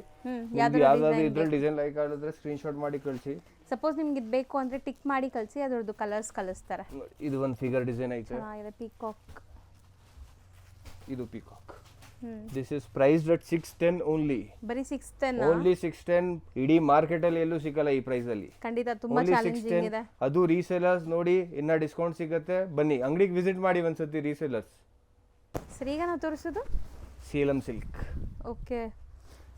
ಯಾವ್ದಾದ್ರು ಯಾವ್ದಾದ್ರು ಇದ್ರಲ್ಲಿ ಡಿಸೈನ್ ಲೈಕ್ ಆಗಿದ್ರೆ ಸ್ಕ್ರೀನ್ಶಾಟ್ ಮಾಡಿ ಕಳಿಸಿ. ಸಪೋಸ್ ನಿಮ್ಗೆ ಇದು ಬೇಕು ಅಂದ್ರೆ ಟಿಕ್ ಮಾಡಿ ಕಳಿಸಿ, ಅದ್ರದ್ದು ಕಲರ್ಸ್ ಕಳಿಸ್ತಾರೆ. ಇದು ಒಂದು ಫಿಗರ್ ಡಿಸೈನ್ ಐತೆ. ಚೆನ್ನಾಗಿದೆ ಪೀಕಾಕ್. ಇದು peacock. This is priced at 610 only. ಬರೀ 610 ಓನ್ಲಿ 610. ಇಡೀ ಮಾರ್ಕೆಟ್ ಅಲ್ಲಿ ಎಲ್ಲೂ ಸಿಗಲ್ಲ ಈ ಪ್ರೈಸ್ ಅಲ್ಲಿ. ಖಂಡಿತ ತುಂಬಾ ಚಾಲೆಂಜಿಂಗ್ ಇದೆ. ಅದು ರೀಸೇಲರ್ಸ್ ನೋಡಿ ಇನ್ನ ಡಿಸ್ಕೌಂಟ್ ಸಿಗುತ್ತೆ. ಬನ್ನಿ ಅಂಗಡಿಗೆ ವಿಸಿಟ್ ಮಾಡಿ ಒಂದ್ಸತಿ ರೀಸೇಲರ್ಸ್. ಸರಿ, ಈಗ ನಾವು ತೋರಿಸೋದು ಸೇಲಂ ಸಿಲ್ಕ್. ಓಕೆ,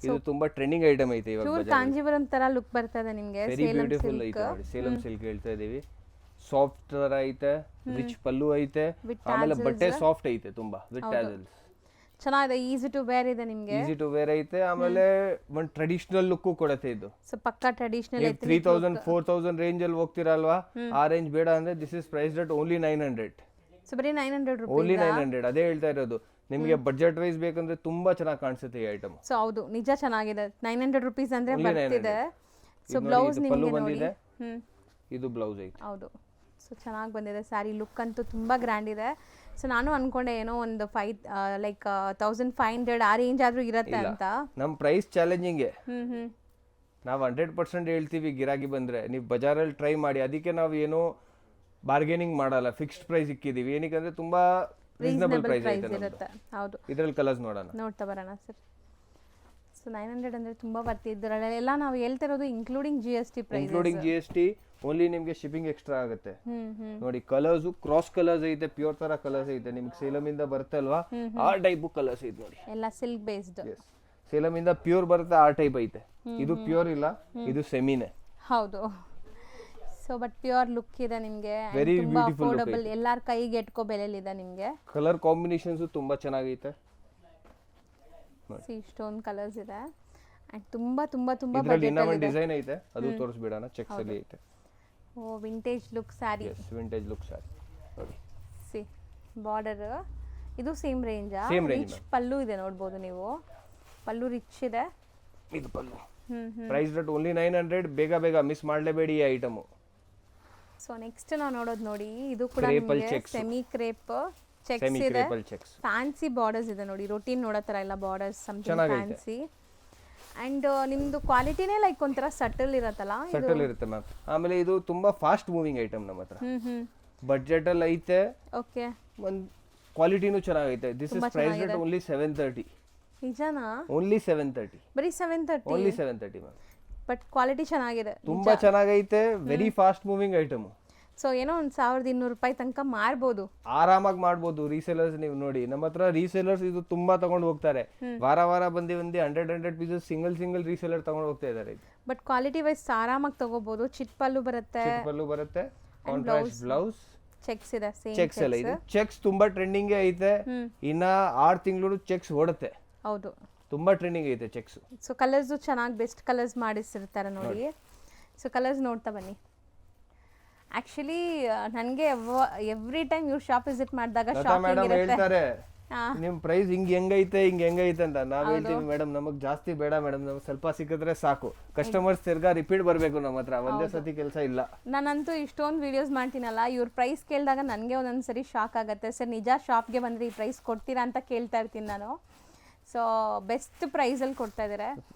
ಇದು ತುಂಬಾ ಟ್ರೆಂಡಿಂಗ್ ಐಟಮ್ ಐತೆ ಇವಾಗ. ಪ್ಯೂರ್ ಕಾಂಜೀವರಂ ತರ ಲುಕ್ ಬರ್ತದೆ ನಿಮಗೆ. ವೆರಿ ಬ್ಯೂಟಿಫುಲ್ ಐತೆ ನೋಡಿ. ಸೇಲಂ ಸಿಲ್ಕ್ ಹೇಳ್ತಾ ಇದೀವಿ. ಸಾಫ್ಟ್ ತರ ಐತೆ, ರಿಚ್ ಪಲ್ಲು ಐತೆ, ಆಮೇಲೆ ಬಟ್ಟೆ ಸಾಫ್ಟ್ ಐತೆ ತುಂಬಾ ವಿತ್ ಟ್ಯಾಸಲ್ಸ್. ಚೆನ್ನಾಗಿದೆ, ಈಸಿ ಟು ವೇರ್ ಇದೆ ನಿಮಗೆ. ಈಸಿ ಟು ವೇರ್ ಐತೆ, ಆಮೇಲೆ ಒಂದು ಟ್ರೆಡಿಷನಲ್ ಲುಕ್ ಕೊಡುತ್ತೆ ಇದು. ಸೊ ಪಕ್ಕಾ ಟ್ರೆಡಿಷನಲ್ ಐತೆ. 3000 4000 ರೇಂಜ್ ಅಲ್ಲಿ ಹೋಗ್ತಿರಲ್ವಾ, ಆ ರೇಂಜ್ ಬೇಡ ಅಂದ್ರೆ this is priced at only 900. So ಬರೀ 900 ರೂಪಾಯಿ. ಓನ್ಲಿ 900. ಅದೇ ಹೇಳ್ತಾ ಇರೋದು. ನಿಮಗೆ ಬಜೆಟ್ ವೈಸ್ ಬೇಕಂದ್ರೆ ತುಂಬಾ ಚೆನ್ನಾಗಿ ಕಾಣಿಸುತ್ತೆ ಈ ಐಟಮ್. ಸೊ ಹೌದು, ನಿಜ ಚೆನ್ನಾಗಿದೆ. 900 ರೂಪೀಸ್ ಅಂದ್ರೆ ಬರ್ತಿದೆ. ಸೊ ಬ್ಲೌಸ್ ನಿಮಗೆ ನೋಡಿ. ಇದು ಬ್ಲೌಸ್ ಐತೆ. ಹೌದು, ಸೊ ಚೆನ್ನಾಗಿ ಬಂದಿದೆ. ಸ್ಯಾರಿ ಲುಕ್ ಅಂತೂ ತುಂಬಾ ಗ್ರ್ಯಾಂಡ್ ಇದೆ. ಸೊ ನಾನು ಅನ್ಕೊಂಡೆ ಏನೋ ಒಂದು 1500 ಆ ರೇಂಜ್ ಆದ್ರೂ ಇರತ್ತೆ ಅಂತ. ನಮ್ಮ ಪ್ರೈಸ್ ಚಾಲೆಂಜಿಂಗ್. ನಾವು 100% ಹೇಳ್ತೀವಿ ಗಿರಾಕಿ ಬಂದ್ರೆ ನೀವು ಬಜಾರಲ್ಲಿ ಟ್ರೈ ಮಾಡಿ. ಅದಕ್ಕೆ ನಾವು ಏನೋ ಬಾರ್ಗೇನಿಂಗ್ ಮಾಡಲ್ಲ, ಫಿಕ್ಸ್ಡ್ ಪ್ರೈಸ್ ಇಕ್ಕಿದೀವಿ. ಏನಕ್ಕೆ ತುಂಬಾ ರೀಸನಬಲ್ ಪ್ರೈಸ್ ಇರುತ್ತೆ. ಹೌದು, ಇದರಲ್ಲಿ ಕಲರ್ಸ್ ನೋಡ್ತಾ ಬರೋಣ ಸರ್. ಸೊ 900 ಅಂದ್ರೆ ತುಂಬಾ ಬರ್ತಿದ್ರಲ್ಲ. ನಾವು ಹೇಳ್ತಿರೋದು including GST price. Including GST only. ನಿಮಗೆ ಶಿಪ್ಪಿಂಗ್ ಎಕ್ಸ್ಟ್ರಾ ಆಗುತ್ತೆ. ನೋಡಿ ಕಲರ್ಸ್ ಕ್ರಾಸ್ ಕಲರ್ಸ್ ಐತೆ, ಪ್ಯೂರ್ ತರ ಕಲರ್ಸ್ ಐತೆ. ನಿಮ್ಗೆ ಸೇಲಂ ಇಂದ ಬರುತ್ತೆ ಅಲ್ವಾ, ಆ ಟೈಪ್ ಕಲರ್ಸ್ ಐತೆ ನೋಡಿ. ಎಲ್ಲ ಸಿಲ್ಕ್ ಬೇಸ್ಡ್. ಸೇಲಂ ಇಂದ ಪ್ಯೂರ್ ಬರುತ್ತೆ, ಆ ಟೈಪ್ ಐತೆ. ಇದು ಪ್ಯೂರ್ ಇಲ್ಲ, ಇದು ಸೆಮಿನೇ. ಹೌದು. ಸೊ ಬಟ್ ಪ್ಯೂರ್ ಲುಕ್ ಇದೆ ನಿಮಗೆ. ವೆರಿ ತುಂಬಾ ಅಫೋರ್ಡಬಲ್, ಎಲ್ಲಾರ ಕೈಗೆ ಎಟ್ಕೋ ಬೆಲೆಯಲ್ಲಿ ಇದೆ ನಿಮಗೆ. ಕಲರ್ ಕಾಂಬಿನೇಷನ್ಸ್ ತುಂಬಾ ಚೆನ್ನಾಗೈತೆ. ಸಿ ಸ್ಟೋನ್ ಕಲರ್ಸ್ ಇದೆ ಅಂಡ್ ತುಂಬಾ ತುಂಬಾ ತುಂಬಾ ಇದರಲ್ಲಿ ಇನ್ನೂ ಒಂದು ಡಿಸೈನ್ ಐತೆ, ಅದು ತೋರಿಸ್ಬಿಡೋಣ. ಚೆಕ್ಸ್ ಅಲ್ಲಿ ಐತೆ. Oh vintage look sari. Yes, vintage look sari ನೋಡಿ. ಸಿ ಬಾರ್ಡರ್ ಇದು ಸೇಮ್ ರೇಂಜ್. ರಿಚ್ ಪಲ್ಲು ಇದೆ ನೋಡಬಹುದು ನೀವು. ಪಲ್ಲು ರಿಚ್ ಇದೆ. ಇದು ಪಲ್ಲು. Price rate only 900. ಬೇಗ ಬೇಗ ಮಿಸ್ ಮಾಡಲೇಬೇಡಿ ಈ ಐಟಮ್. ಸೊ ನೆಕ್ಸ್ಟ್ ನಾವು ನೋಡೋದು ನೋಡಿ, ಇದು ಕೂಡ ನಿಮಗೆ ಸೆಮಿ ಕ್ರೇಪ್ ಚೆಕ್ಸ್ ಇದೆ. ಫ್ಯಾನ್ಸಿ ಬಾರ್ಡರ್ಸ್ ಇದೆ ನೋಡಿ. ರೂಟೀನ್ ನೋಡೋ ತರ ಇಲ್ಲ ಬಾರ್ಡರ್ಸ್, ಸಮಥಿಂಗ್ ಫ್ಯಾನ್ಸಿ. ಅಂಡ್ ನಿಮ್ದು ಕ್ವಾಲಿಟಿನೇ ಲೈಕ್ ಒಂಥರ ಸಟಲ್ ಇರತ್ತಲ್ಲ. ಸಟಲ್ ಇರುತ್ತೆ ಮ್ಯಾಮ್. ಆಮೇಲೆ ಇದು ತುಂಬಾ ಫಾಸ್ಟ್ ಮೂವಿಂಗ್ ಐಟಮ್ ನಮ್ಮ ಹತ್ರ. ಬಡ್ಜೆಟ್ ಅಲ್ಲಿ ಐತೆ. ಓಕೆ, ಒಂದು ಕ್ವಾಲಿಟಿನೂ ಚೆನ್ನಾಗೈತೆ. This is price rate only 730. ನಿಜನಾ? ಓನ್ಲಿ 730. ಬರೀ 730. Only 730 ma'am. ಬಟ್ ಕ್ವಾಲಿಟಿ ಚೆನ್ನಾಗಿದೆ, ತುಂಬಾ ಚೆನ್ನಾಗೈತೆ. Very fast moving item. So ಏನೋ ಒಂದು 1200 ರೂಪಾಯಿ ತನಕ ಮಾರ್ಬೋದು, ಆರಾಮಾಗಿ ಮಾಡ್ಬೋದು. ರೀಸೇಲರ್ಸ್ ನೀವು ನೋಡಿ, ನಮ್ಮ ಹತ್ರ ರೀಸೇಲರ್ಸ್ ಇದು ತುಂಬಾ ತಗೊಂಡು ಹೋಗ್ತಾರೆ. ವಾರ ವಾರ ಬಂದು 100 ಪೀಸಸ್ ಸಿಂಗಲ್ ರೀಸೇಲರ್ ತಗೊಂಡು ಹೋಗ್ತಾ ಇದ್ದಾರೆ. ಬಟ್ ಕ್ವಾಲಿಟಿ ವೈಸ್ ಆರಾಮಾಗಿ ತಗೋಬಹುದು. ಚಿಟ್ ಪಲ್ಲು ಬರುತ್ತೆ, ಕಾಂಟ್ರಾಸ್ಟ್ ಬ್ಲೌಸ್, ಚೆಕ್ಸ್ ಇದೆ. ಸೇಮ್ ಚೆಕ್ಸ್ ಎಲ್ಲ ಇದೆ. ಚೆಕ್ಸ್ ತುಂಬಾ ಟ್ರೆಂಡಿಂಗ್ ಐತೆ. ಇನ್ನ 6 ತಿಂಗಳು ಚೆಕ್ಸ್ ಓಡುತ್ತೆ. ಹೌದು, ತುಂಬಾ ಟ್ರೆಂಡಿಂಗ್ ಐತೆ ಚೆಕ್ಸ್. ಸೊ ಕಲರ್ಸ್ ಚೆನ್ನಾಗಿ ಬೆಸ್ಟ್ ಕಲರ್ಸ್ ಮಾಡಿಸಿರ್ತಾರೆ ನೋಡಿ. ಸೊ ಕಲರ್ಸ್ ನೋಡ್ತಾ ಬನ್ನಿ. ಆಕ್ಚುಲಿ ನನಗೆ ಎವ್ರಿ ಟೈಮ್ ಇವ್ರ ಶಾಪ್ ವಿಸಿಟ್ ಮಾಡಿದಾಗ ಶಾಪಿಂಗ್ ಹೇಳ್ತಾರೆ ನಿಮ್ ಪ್ರೈಸ್ ಹೆಂಗೈತೆ ಅಂತ. ನಾವ್ ಹೇಳ್ತೀವಿ ಮೇಡಮ್ ನಮಗ್ ಜಾಸ್ತಿ ಬೇಡ ಮೇಡಮ್, ನಮ್ಗೆ ಸ್ವಲ್ಪ ಸಿಕ್ಕಿದ್ರೆ ಸಾಕು. ಕಸ್ಟಮರ್ಸ್ ತಿರ್ಗಾ ರಿಪೀಟ್ ಬರ್ಬೇಕು ನಮ್ಮ ಹತ್ರ, ಒಂದೇ ಸತಿ ಕೆಲಸ ಇಲ್ಲ. ನಾನಂತೂ ಇಷ್ಟೊಂದು ವಿಡಿಯೋಸ್ ಮಾಡ್ತೀನಲ್ಲ, ಇವ್ರ ಪ್ರೈಸ್ ಕೇಳಿದಾಗ ನನಗೆ ಒಂದೊಂದ್ಸರಿ ಶಾಕ್ ಆಗುತ್ತೆ. ಸರ್ ನಿಜ ಶಾಪ್ಗೆ ಬಂದ್ರೆ ಈ ಪ್ರೈಸ್ ಕೊಡ್ತೀರಾ ಅಂತ ಕೇಳ್ತಾ ಇರ್ತೀನಿ ನಾನು. ಸೊ ಬೆಸ್ಟ್ ಪ್ರೈಸಲ್ಲಿ ಕೊಡ್ತಾ ಇದ್ದಾರೆ.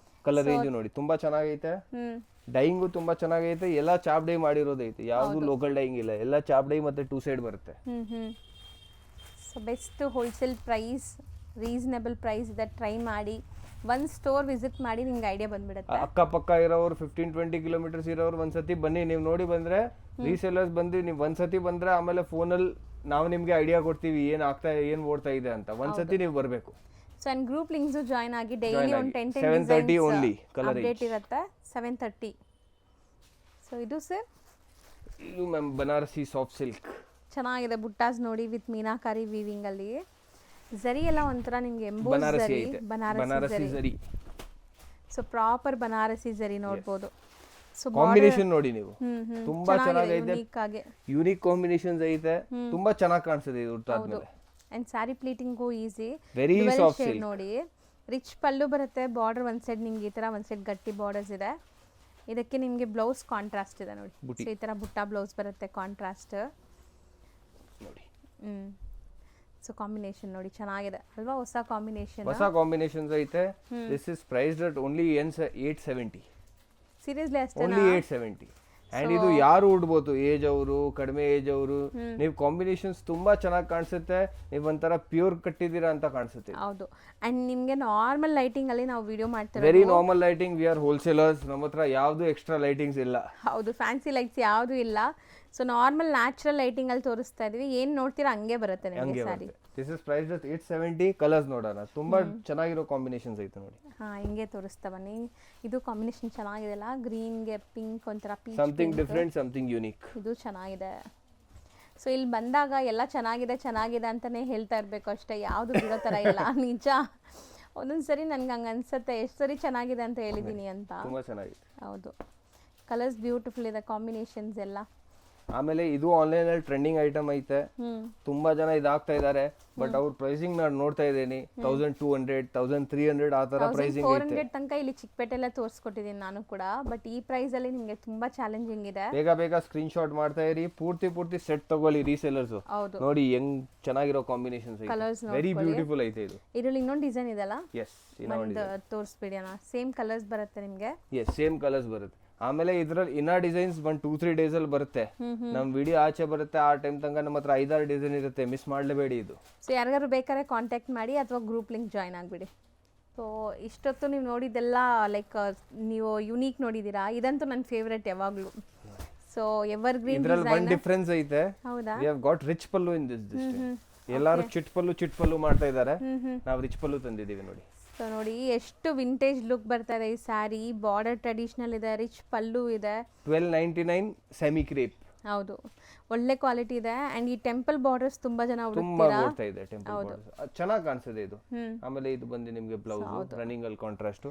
ಕಲರ್ ರೇಂಜ್ ನೋಡಿ ತುಂಬಾ ಚೆನ್ನಾಗೈತೆ. ಡೈಯಿಂಗು ತುಂಬಾ ಚೆನ್ನಾಗೈತೆ. ಎಲ್ಲ ಚಾಪ್ ಡೈ ಮಾಡಿರೋದೈತೆ, ಯಾವುದು ಲೋಕಲ್ ಡೈಯಿಂಗ್ ಇಲ್ಲ. ಎಲ್ಲ ಚಾಪ್ ಡೈ ಮತ್ತೆ 2 ಸೈಡ್ ಬರುತ್ತೆ. So best wholesale price, reasonable price ಇದೆ. ಟ್ರೈ ಮಾಡಿ, ಒಂದು ಸ್ಟೋರ್ ವಿಸಿಟ್ ಮಾಡಿ, ನಿಮ್ಗೆ ಐಡಿಯಾ ಬಂದ್ಬಿಡುತ್ತೆ. ಅಕ್ಕಪಕ್ಕ ಇರೋರು 15-20 ಕಿಲೋಮೀಟರ್ಸ್ ಇರೋರು ಒಂದ್ಸತಿ ಬನ್ನಿ, ನೀವು ನೋಡಿ ಬಂದ್ರೆ ರೀಸೇಲರ್ಸ್ ಬಂದು ನೀವು ಒಂದ್ಸತಿ ಬಂದ್ರೆ ಆಮೇಲೆ ಫೋನಲ್ಲಿ ನಾವು ನಿಮ್ಗೆ ಐಡಿಯಾ ಕೊಡ್ತೀವಿ ಏನ್ ಓಡ್ತಾ ಇದೆ ಅಂತ. ಒಂದ್ಸತಿ ನೀವು ಬರಬೇಕು. So and group links join ಆಗಿ ಡೈಲಿ ಒಂದು 10 730 ಓನ್ಲಿ ಕಲರ್ ಅಪ್ಡೇಟ್ ಇರುತ್ತೆ. 730. ಸೊ ಇದು ಸರ್, ಇದು ಮ್ಯಾಮ್ ಬನಾರಸಿ ಸಾಫ್ಟ್ ಸಿಲ್ಕ್. ಚೆನ್ನಾಗಿದೆ. ಬುಟ್ಟಾಸ್ ನೋಡಿ ವಿತ್ ಮೀನಾಕಾರಿ ವೀವಿಂಗ್ ಅಲ್ಲಿ. ಜರಿ ಎಲ್ಲ ಒಂಥರ ನಿಮ್ಗೆ ಎಂಬೋಸ್ ಜರಿ, ಬನಾರಸಿ ಜರಿ. ಸೊ ಪ್ರಾಪರ್ ಬನಾರಸಿ ಜರಿ ನೋಡಬಹುದು. ಸೊ ಕಾಂಬಿನೇಷನ್ ನೋಡಿ ನೀವು, ತುಂಬಾ ಚೆನ್ನಾಗಿದೆ. ಯೂನಿಕ್ ಕಾಂಬಿನೇಷನ್ಸ್ ಐತೆ, ತುಂಬಾ ಚೆನ್ನಾಗಿ ಕಾಣಿಸುತ್ತೆ ಇದು ಆದ್ಮೇಲೆ. And sari pleating easy. Very soft silk ನೋಡಿ. ರಿಚ್ ಪಲ್ಲು ಬರುತ್ತೆ. ಬಾರ್ಡರ್ ಒಂದ್ ಸೈಡ್ ನಿಮ್ಗೆ ಈ ತರ ಒಂದ್ ಸೈಡ್ ಗಟ್ಟಿ ಬಾರ್ಡರ್ಸ್ ಇದೆ. ಇದಕ್ಕೆ ನಿಮ್ಗೆ ಬ್ಲೌಸ್ ಕಾಂಟ್ರಾಸ್ಟ್ ಇದೆ ನೋಡಿ. ಸೊ ಈ ತರ ಬುಟ್ಟ ಬ್ಲೌಸ್ ಬರುತ್ತೆ ಕಾಂಟ್ರಾಸ್ಟ್ ನೋಡಿ. ಸೊ ಕಾಂಬಿನೇಷನ್ ನೋಡಿ ಚೆನ್ನಾಗಿದೆ ಅಲ್ವಾ, ಹೊಸ ಕಾಂಬಿನೇಷನ್. ಹೊಸ ಕಾಂಬಿನೇಷನ್ಸ್ ಐತೆ. This is priced at only 870. Seriously ಅಷ್ಟೇ ಓನ್ಲಿ 870. ಅಂಡ್ ಇದು ಯಾರು ಉಡ್ಬೋದು, ಏಜ್ ಅವರು, ಕಡಿಮೆ ಏಜ್ ಅವರು. ನೀವು ಕಾಂಬಿನೇಷನ್ಸ್ ತುಂಬಾ ಚೆನ್ನಾಗಿ ಕಾಣಿಸುತ್ತೆ. ನೀವು ಒಂಥರ ಪ್ಯೂರ್ ಕಟ್ಟಿದ್ದೀರಾ ಅಂತ ಕಾಣಿಸುತ್ತೆ. ಹೌದು. ಅಂಡ್ ನಿಮಗೆ ನಾರ್ಮಲ್ ಲೈಟಿಂಗ್ ಅಲ್ಲಿ ನಾವು ವಿಡಿಯೋ ಮಾಡ್ತೀವಿ, very normal lighting. V are wholesalers. ನಮ್ಮ ಹತ್ರ ಯಾವ್ದು ಎಕ್ಸ್ಟ್ರಾ ಲೈಟಿಂಗ್ಸ್ ಇಲ್ಲ. ಹೌದು, ಫ್ಯಾನ್ಸಿ ಲೈಟ್ಸ್ ಯಾವುದು ಇಲ್ಲ. ಸೊ ನಾರ್ಮಲ್ ನ್ಯಾಚುರಲ್ ಲೈಟಿಂಗ್ ಅಲ್ಲಿ ತೋರಿಸ್ತಾ ಇದೀವಿ. ಏನ್ ನೋಡ್ತೀರಾ ಹಂಗೆ ಬರುತ್ತೆ ನಿಮಗೆ sari. This is priced at 870. Colours ನೋಡೋಣ, ತುಂಬಾ ಚೆನ್ನಾಗಿರೋ ಕಾಂಬಿನೇಷನ್ಸ್ ಐತೆ ನೋಡಿ. ಹಾ, ಹಿಂಗೆ ತೋರಿಸ್ತಾ ಬನ್ನಿ. ಇದು ಕಾಂಬಿನೇಷನ್ ಚೆನ್ನಾಗಿದೆ ಅಲ್ಲ, ಗ್ರೀನ್ಗೆ ಪಿಂಕ್, ಒಂಥರ peach. Something different, something unique. ಇದು ಚೆನ್ನಾಗಿದೆ. ಸೊ ಇಲ್ಲಿ ಬಂದಾಗ ಎಲ್ಲ ಚೆನ್ನಾಗಿದೆ ಚೆನ್ನಾಗಿದೆ ಅಂತಾನೆ ಹೇಳ್ತಾ ಇರಬೇಕು ಅಷ್ಟೇ, ಯಾವುದು ಬಿಡೋ ಥರ ಇಲ್ಲ. ನಿಜ, ಒಂದೊಂದ್ಸರಿ ನನ್ಗೆ ಹಂಗೆ ಅನ್ಸುತ್ತೆ ಎಷ್ಟು ಸರಿ ಚೆನ್ನಾಗಿದೆ ಅಂತ ಹೇಳಿದ್ದೀನಿ ಅಂತ. ತುಂಬಾ ಚೆನ್ನಾಗಿದೆ. ಹೌದು, ಕಲರ್ಸ್ ಬ್ಯೂಟಿಫುಲ್ ಇದೆ, ಕಾಂಬಿನೇಷನ್ಸ್ ಎಲ್ಲ. ಆಮೇಲೆ ಇದು ಆನ್ಲೈನ್ ಅಲ್ಲಿ ಟ್ರೆಂಡಿಂಗ್ ಐಟಮ್ ಐತೆ. ತುಂಬಾ ಜನ ಇದಾಗ್ತಾ ಇದ್ದಾರೆ. ಬಟ್ ಅವ್ರ ಪ್ರೈಸಿಂಗ್ ನಾನು ನೋಡ್ತಾ ಇದ್ದೀನಿ 1200, 1300 ಆ ತರ ಪ್ರೈಸಿಂಗ್ ಐತೆ. 400 ತನಕ ಇಲ್ಲಿ ಚಿಕ್ಕಪೇಟೆಲ್ಲ ತೋರಿಸ್ಕೊಟ್ಟಿದ್ದೀನಿ ನಾನು ಕೂಡ. ಬಟ್ ಈ ಪ್ರೈಸ್ ಅಲ್ಲಿ ನಿಮಗೆ ತುಂಬಾ ಚಾಲೆಂಜಿಂಗ್ ಇದೆ. ಬೇಗ ಸ್ಕ್ರೀನ್ ಶಾಟ್ ಮಾಡ್ತಾ ಇರಿ. ಪೂರ್ತಿ ಸೆಟ್ ತಗೊಳ್ಳಿ ರೀಸೇಲರ್ಸ್. ನೋಡಿ ಹೆಂಗ್ ಚೆನ್ನಾಗಿರೋ ಕಾಂಬಿನೇಷನ್ಸ್ ಐತೆ. ವೆರಿ ಬ್ಯೂಟಿಫುಲ್ ಐತೆ ಇದು. ಇದರಲ್ಲಿ ಇನ್ನೊಂದು ಡಿಸೈನ್ ಇದೆಲ್ಲ. ಎಸ್, ಒಂದು ತೋರಿಸ್ಬಿಡಿ ಅಣ್ಣ. ಸೇಮ್ ಕಲರ್ಸ್ ಬರುತ್ತೆ ನಿಮಗೆ. ಎಸ್, ಸೇಮ್ ಕಲರ್ಸ್ ಬರುತ್ತೆ. ಆಮೇಲೆ ಇದ್ರಲ್ಲಿ ಇನ್ನ ಡಿಸೈನ್ಸ್ 1-2-3 ಡೇಸ್ ಅಲ್ಲಿ ಬರುತ್ತೆ. ನಮ್ ವಿಡಿಯೋ ಆಚೆ ಬರುತ್ತೆ ಆ ಟೈಮ್ ತನಕ ನಮ್ಮ ಹತ್ರ 5-6 ಡಿಸೈನ್ ಇರುತ್ತೆ. ಮಿಸ್ ಮಾಡಲೇಬೇಡಿ ಇದು. ಸೊ ಯಾರಿಗಾರು ಬೇಕಾದ್ರೆ ಕಾಂಟ್ಯಾಕ್ಟ್ ಮಾಡಿ ಅಥವಾ ಗ್ರೂಪ್ ಲಿಂಕ್ ಜಾಯ್ನ್ ಆಗಿಬಿಡಿ. ಸೊ ಇಷ್ಟೊತ್ತು ನೀವು ನೋಡಿದ್ದೆಲ್ಲ ಲೈಕ್ ನೀವು ಯುನೀಕ್ ನೋಡಿದ್ದೀರಾ. ಇದಂತೂ ನನ್ನ ಫೇವ್ರೆಟ್ ಯಾವಾಗಲೂ. ಸೊ ಎವರ್ ಗ್ರೀನ್ ಇದ್ರಲ್ಲಿ ಒಂದು ಡಿಫರೆನ್ಸ್ ಐತೆ. ಹೌದಾ? We have got rich pallu in this design. ಎಲ್ಲರೂ ಚಿಟ್ ಪಲ್ಲು ಮಾಡ್ತಾ ಇದ್ದಾರೆ. ನಾವು ರಿಚ್ ಪಲ್ಲು ತಂದಿದ್ದೀವಿ ನೋಡಿ. ಸೊ ನೋಡಿ ಎಷ್ಟು ವಿಂಟೇಜ್ ಲುಕ್ ಬರ್ತಾ ಇದೆ ಈ ಸ್ಯಾರಿ. ಬಾರ್ಡರ್ ಟ್ರೆಡಿಷನಲ್ ಇದೆ, ರಿಚ್ ಪಲ್ಲು ಇದೆ. 1299 ಸೆಮಿ ಕ್ರೇಪ್. ಹೌದು, ಒಳ್ಳೆ ಕ್ವಾಲಿಟಿ ಇದೆ. ಅಂಡ್ ಈ ಟೆಂಪಲ್ ಬಾರ್ಡರ್ಸ್ ತುಂಬಾ ಜನ ತುಂಬಾ ಓಡ್ತಾ ಇದೆ. ಟೆಂಪಲ್ ಬಾರ್ಡರ್ಸ್ ಚೆನ್ನಾಗಿ ಕಾಣಿಸುತ್ತೆ ಇದು. ಆಮೇಲೆ ಇದು ಬಂದು ನಿಮಗೆ ಬ್ಲೌಸ್ ರನ್ನಿಂಗ್ ಅಲ್ಲಿ ಕಾಂಟ್ರಾಸ್ಟ್.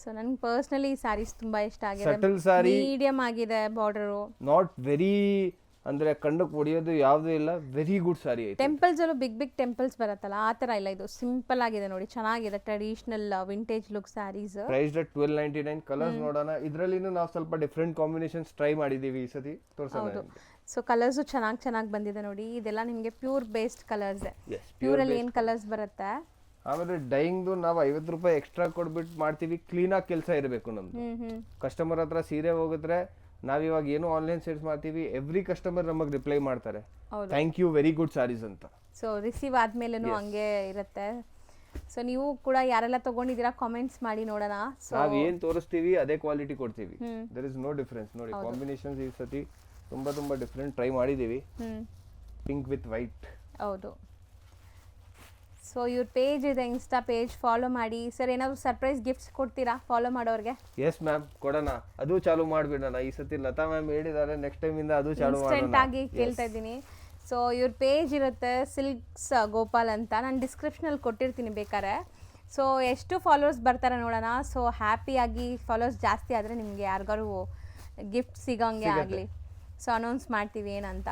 ಸೊ ನನಗೆ ಪರ್ಸನಲಿ ಈ ಸ್ಯಾರೀಸ್ ತುಂಬಾ ಇಷ್ಟ ಆಗಿದೆ. ಸಟಲ್ ಸಾರಿ, ಮೀಡಿಯಂ ಆಗಿದೆ ಬಾರ್ಡರ್. ನಾಟ್ ವೆರಿ ಅಂದ್ರೆ ಕಣ್ಣಕ್ಕೆ ಹೊಡೆಯೋದು ಯಾವುದೂ ಇಲ್ಲ. ವೆರಿ ಗುಡ್ ಸಾರಿ ಐತೆ. ಟೆಂಪಲ್ಸ್ ಅಲ್ಲೂ ಬಿಗ್ ಟೆಂಪಲ್ಸ್ ಬರುತ್ತಲ್ಲ ಆ ತರ ಇಲ್ಲ. ಇದು ಸಿಂಪಲ್ ಆಗಿದೆ ನೋಡಿ, ಚೆನ್ನಾಗಿದೆ. Traditional vintage look sarees. Priced at 1299. Colours ನೋಡೋಣ. ಇದರಲ್ಲಿನೂ ನಾವು ಸ್ವಲ್ಪ ಡಿಫರೆಂಟ್ ಕಾಂಬಿನೇಷನ್ಸ್ ಟ್ರೈ ಮಾಡಿದೀವಿ ಈ ಸತಿ, ತೋರಿಸೋಣ. ಸೊ ಕಲರ್ಸು ಚೆನ್ನಾಗಿ ಬಂದಿದೆ ನೋಡಿ. ಇದೆಲ್ಲ ನಿಮಗೆ ಪ್ಯೂರ್ ಬೇಸ್ಡ್ ಕಲರ್ಸ್. ಪ್ಯೂರ್ ಅಲ್ಲಿ ಏನು ಕಲರ್ಸ್ ಬರುತ್ತೆ. ಆಮೇಲೆ ಡೈಯಿಂಗ್ದು ನಾವು 50 ರೂಪಾಯಿ ಎಕ್ಸ್ಟ್ರಾ ಕೊಡ್ಬಿಟ್ಟು ಮಾಡ್ತೀವಿ. ಕ್ಲೀನಾಗಿ ಕೆಲಸ ಇರಬೇಕು ನಮ್ದು. ಕಸ್ಟಮರ್ ಹತ್ರ ಸೀರೆ ಹೋಗಿದ್ರೆ ನಾವಿವಾಗ ಏನು ಆನ್ಲೈನ್ ಸೇಲ್ಸ್ ಮಾಡ್ತೀವಿ, ಎವ್ರಿ ಕಸ್ಟಮರ್ ನಮಗೆ ರಿಪ್ಲೈ ಮಾಡ್ತಾರೆ, thank you, very good saris ಅಂತ. ಸೊ ರಿಸೀವ್ ಆದ್ಮೇಲೆನೂ ಹಂಗೆ ಇರುತ್ತೆ. ಸೊ ನೀವು ಕೂಡ ಯಾರೆಲ್ಲ ತಗೊಂಡಿದ್ದೀರಾ ಕಾಮೆಂಟ್ಸ್ ಮಾಡಿ ನೋಡೋಣ. ಸೊ ನಾವು ಏನು ತೋರಿಸ್ತೀವಿ ಅದೇ ಕ್ವಾಲಿಟಿ ಕೊಡ್ತೀವಿ. There is no difference. ನೋಡಿ ಕಾಂಬಿನೇಷನ್ಸ್ ಈ ಸತಿ ತುಂಬಾ ಡಿಫರೆಂಟ್ ಟ್ರೈ ಮಾಡಿದ್ದೀವಿ. Pink with white. ಹೌದು. ಸೊ ಇವ್ರ ಪೇಜ್ ಇದೆ, ಇನ್ಸ್ಟಾ ಪೇಜ್, ಫಾಲೋ ಮಾಡಿ. ಸರ್ ಏನಾದ್ರು ಸರ್ಪ್ರೈಸ್ ಗಿಫ್ಟ್ಸ್ ಕೊಡ್ತೀರಾ ಫಾಲೋ ಮಾಡೋರಿಗೆ? ಎಸ್ ಮ್ಯಾಮ್, ಕೊಡೋಣ. ಅದು ಚಾಲು ಮಾಡಿಬಿಡೋಣ. ಈ ಸತಿ ಲತಾ ಮ್ಯಾಮ್ ಹೇಳಿದ್ದಾರೆ, ನೆಕ್ಸ್ಟ್ ಟೈಮ್ ಇಂದ ಅದು ಚಾಲು ಮಾಡೋಣ. ಇನ್ಸ್ಟೆಂಟ್ ಆಗಿ ಕೇಳ್ತಾ ಇದ್ದೀನಿ. ಸೊ ಇವ್ರ ಪೇಜ್ ಇರುತ್ತೆ ಸಿಲ್ಕ್ಸ್ ಗೋಪಾಲ್ ಅಂತ. ನಾನು ಡಿಸ್ಕ್ರಿಪ್ಷನಲ್ಲಿ ಕೊಟ್ಟಿರ್ತೀನಿ ಬೇಕಾದ್ರೆ. ಸೊ ಎಷ್ಟು ಫಾಲೋವರ್ಸ್ ಬರ್ತಾರೆ ನೋಡೋಣ. ಸೊ ಹ್ಯಾಪಿಯಾಗಿ ಫಾಲೋವರ್ಸ್ ಜಾಸ್ತಿ ಆದರೆ ನಿಮಗೆ ಯಾರಿಗಾರು ಗಿಫ್ಟ್ ಸಿಗೋಂಗೆ ಆಗಲಿ. ಸೊ ಅನೌನ್ಸ್ ಮಾಡ್ತೀವಿ ಏನಂತ.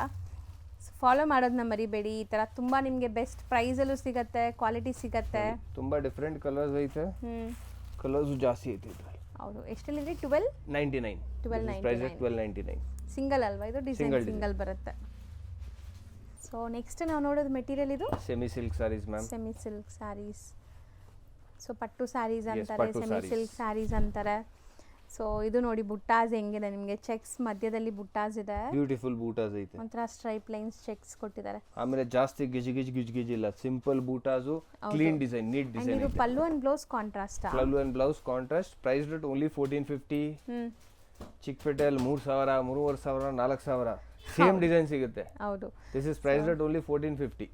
ಫಾಲೋ ಮಾಡೋದನ್ನ ಮರಿಬೇಡಿ. ಈ ಥರ ತುಂಬ ನಿಮಗೆ ಬೆಸ್ಟ್ ಪ್ರೈಸಲ್ಲೂ ಸಿಗುತ್ತೆ, ಕ್ವಾಲಿಟಿ ಸಿಗುತ್ತೆ. ತುಂಬ ಡಿಫ್ರೆಂಟ್ ಕಲರ್ಸ್ ಐತೆ. ಕಲರ್ಸು ಜಾಸ್ತಿ ಐತೆ ಇದರಲ್ಲಿ. ಹೌದು. ಎಷ್ಟಲ್ಲಿದೆ? 1299. 1299 ಸಿಂಗಲ್ ಅಲ್ವಾ ಇದು? ಡಿಸೈನ್ ಸಿಂಗಲ್ ಬರುತ್ತೆ. ಸೊ ನೆಕ್ಸ್ಟ್ ನಾವು ನೋಡೋದು ಮೆಟೀರಿಯಲ್ ಇದು semi silk sarees ma'am. Semi silk sarees. So ಪಟ್ಟು ಸ್ಯಾರೀಸ್ ಅಂತಾರೆ, ಸೆಮಿ ಸಿಲ್ಕ್ ಸ್ಯಾರೀಸ್ ಅಂತಾರೆ. ಸೊ ಇದು ನೋಡಿ ಬುಟ್ಟಾಸ್ ಹೆಂಗಿದೆ ನಿಮಗೆ. ಚೆಕ್ಸ್ ಮಧ್ಯದಲ್ಲಿ ಬುಟ್ಟಾಸ್ ಇದೆ. ಬ್ಯೂಟಿಫುಲ್ ಬೂಟಾಸ್ ಐತೆ. ಒಂಥರ ಸ್ಟ್ರೈಪ್ ಲೈನ್ಸ್ ಚೆಕ್ಸ್ ಕೊಟ್ಟಿದ್ದಾರೆ. ಆಮೇಲೆ ಜಾಸ್ತಿ ಗಿಜ್ ಇಲ್ಲ. ಸಿಂಪಲ್ ಬೂಟಾಸು, ಕ್ಲೀನ್ ಡಿಸೈನ್, ನೀಟ್ ಡಿಸೈನ್. ಇದು pallu and blouse contrast. Pallu and blouse contrast. Priced at only 1450. ಚಿಕ್ಕಪೇಟೆಯಲ್ಲಿ 3000, 3500, 4000 ಸೇಮ್ ಡಿಸೈನ್ ಸಿಗುತ್ತೆ. ಹೌದು. This is priced at only 1450.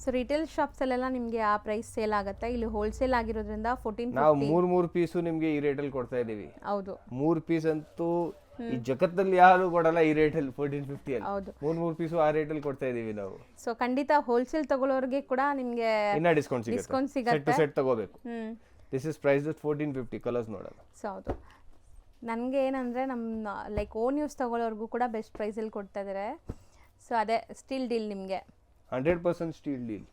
So retail shops ಅಲ್ಲೆಲ್ಲ ನಿಮಗೆ ಆ ಪ್ರೈಸ್ ಸೇಲ್ ಆಗುತ್ತೆ. ಇಲ್ಲಿ ಹೋಲ್ಸೇಲ್ ಆಗಿರೋದ್ರಿಂದ 1450. ನಾವು 3 ಪೀಸು ನಿಮಗೆ ಈ ರೇಟಲ್ಲಿ ಕೊಡ್ತಾ ಇದೀವಿ. ಹೌದು. 3 ಪೀಸ್ ಅಂತೂ ಈ ಜಗತ್ತಲ್ಲಿ ಯಾರು ಕೊಡಲ್ಲ ಈ ರೇಟಲ್ಲಿ 1450 ಅಲ್ಲಿ. ಹೌದು. 3 ಪೀಸು ಆ ರೇಟಲ್ಲಿ ಕೊಡ್ತಾ ಇದೀವಿ ನಾವು. ಸೊ ಖಂಡಿತ ಹೋಲ್ಸೇಲ್ ತಗೊಳ್ಳೋರಿಗೆ ಕೂಡ ನಿಮಗೆ ಇನ್ನ ಡಿಸ್ಕೌಂಟ್ ಸಿಗುತ್ತೆ. ಸೆಟ್ ತಗೋಬೇಕು. This is priced at 1450. Colours ನೋಡೋಣ. ಸೊ ಹೌದು. ನನಗೆ ಏನಂದರೆ ನಮ್ಮ ಲೈಕ್ ಓನ್ ಯೂಸ್ ತಗೊಳ್ಳೋರ್ಗೂ ಕೂಡ ಬೆಸ್ಟ್ ಪ್ರೈಸಲ್ಲಿ ಕೊಡ್ತಾ ಇದ್ದಾರೆ. ಸೊ ಅದೇ ಸ್ಟೀಲ್ ಡೀಲ್ ನಿಮಗೆ 100% ಸ್ಟೀಲ್ ಡೀಲ್.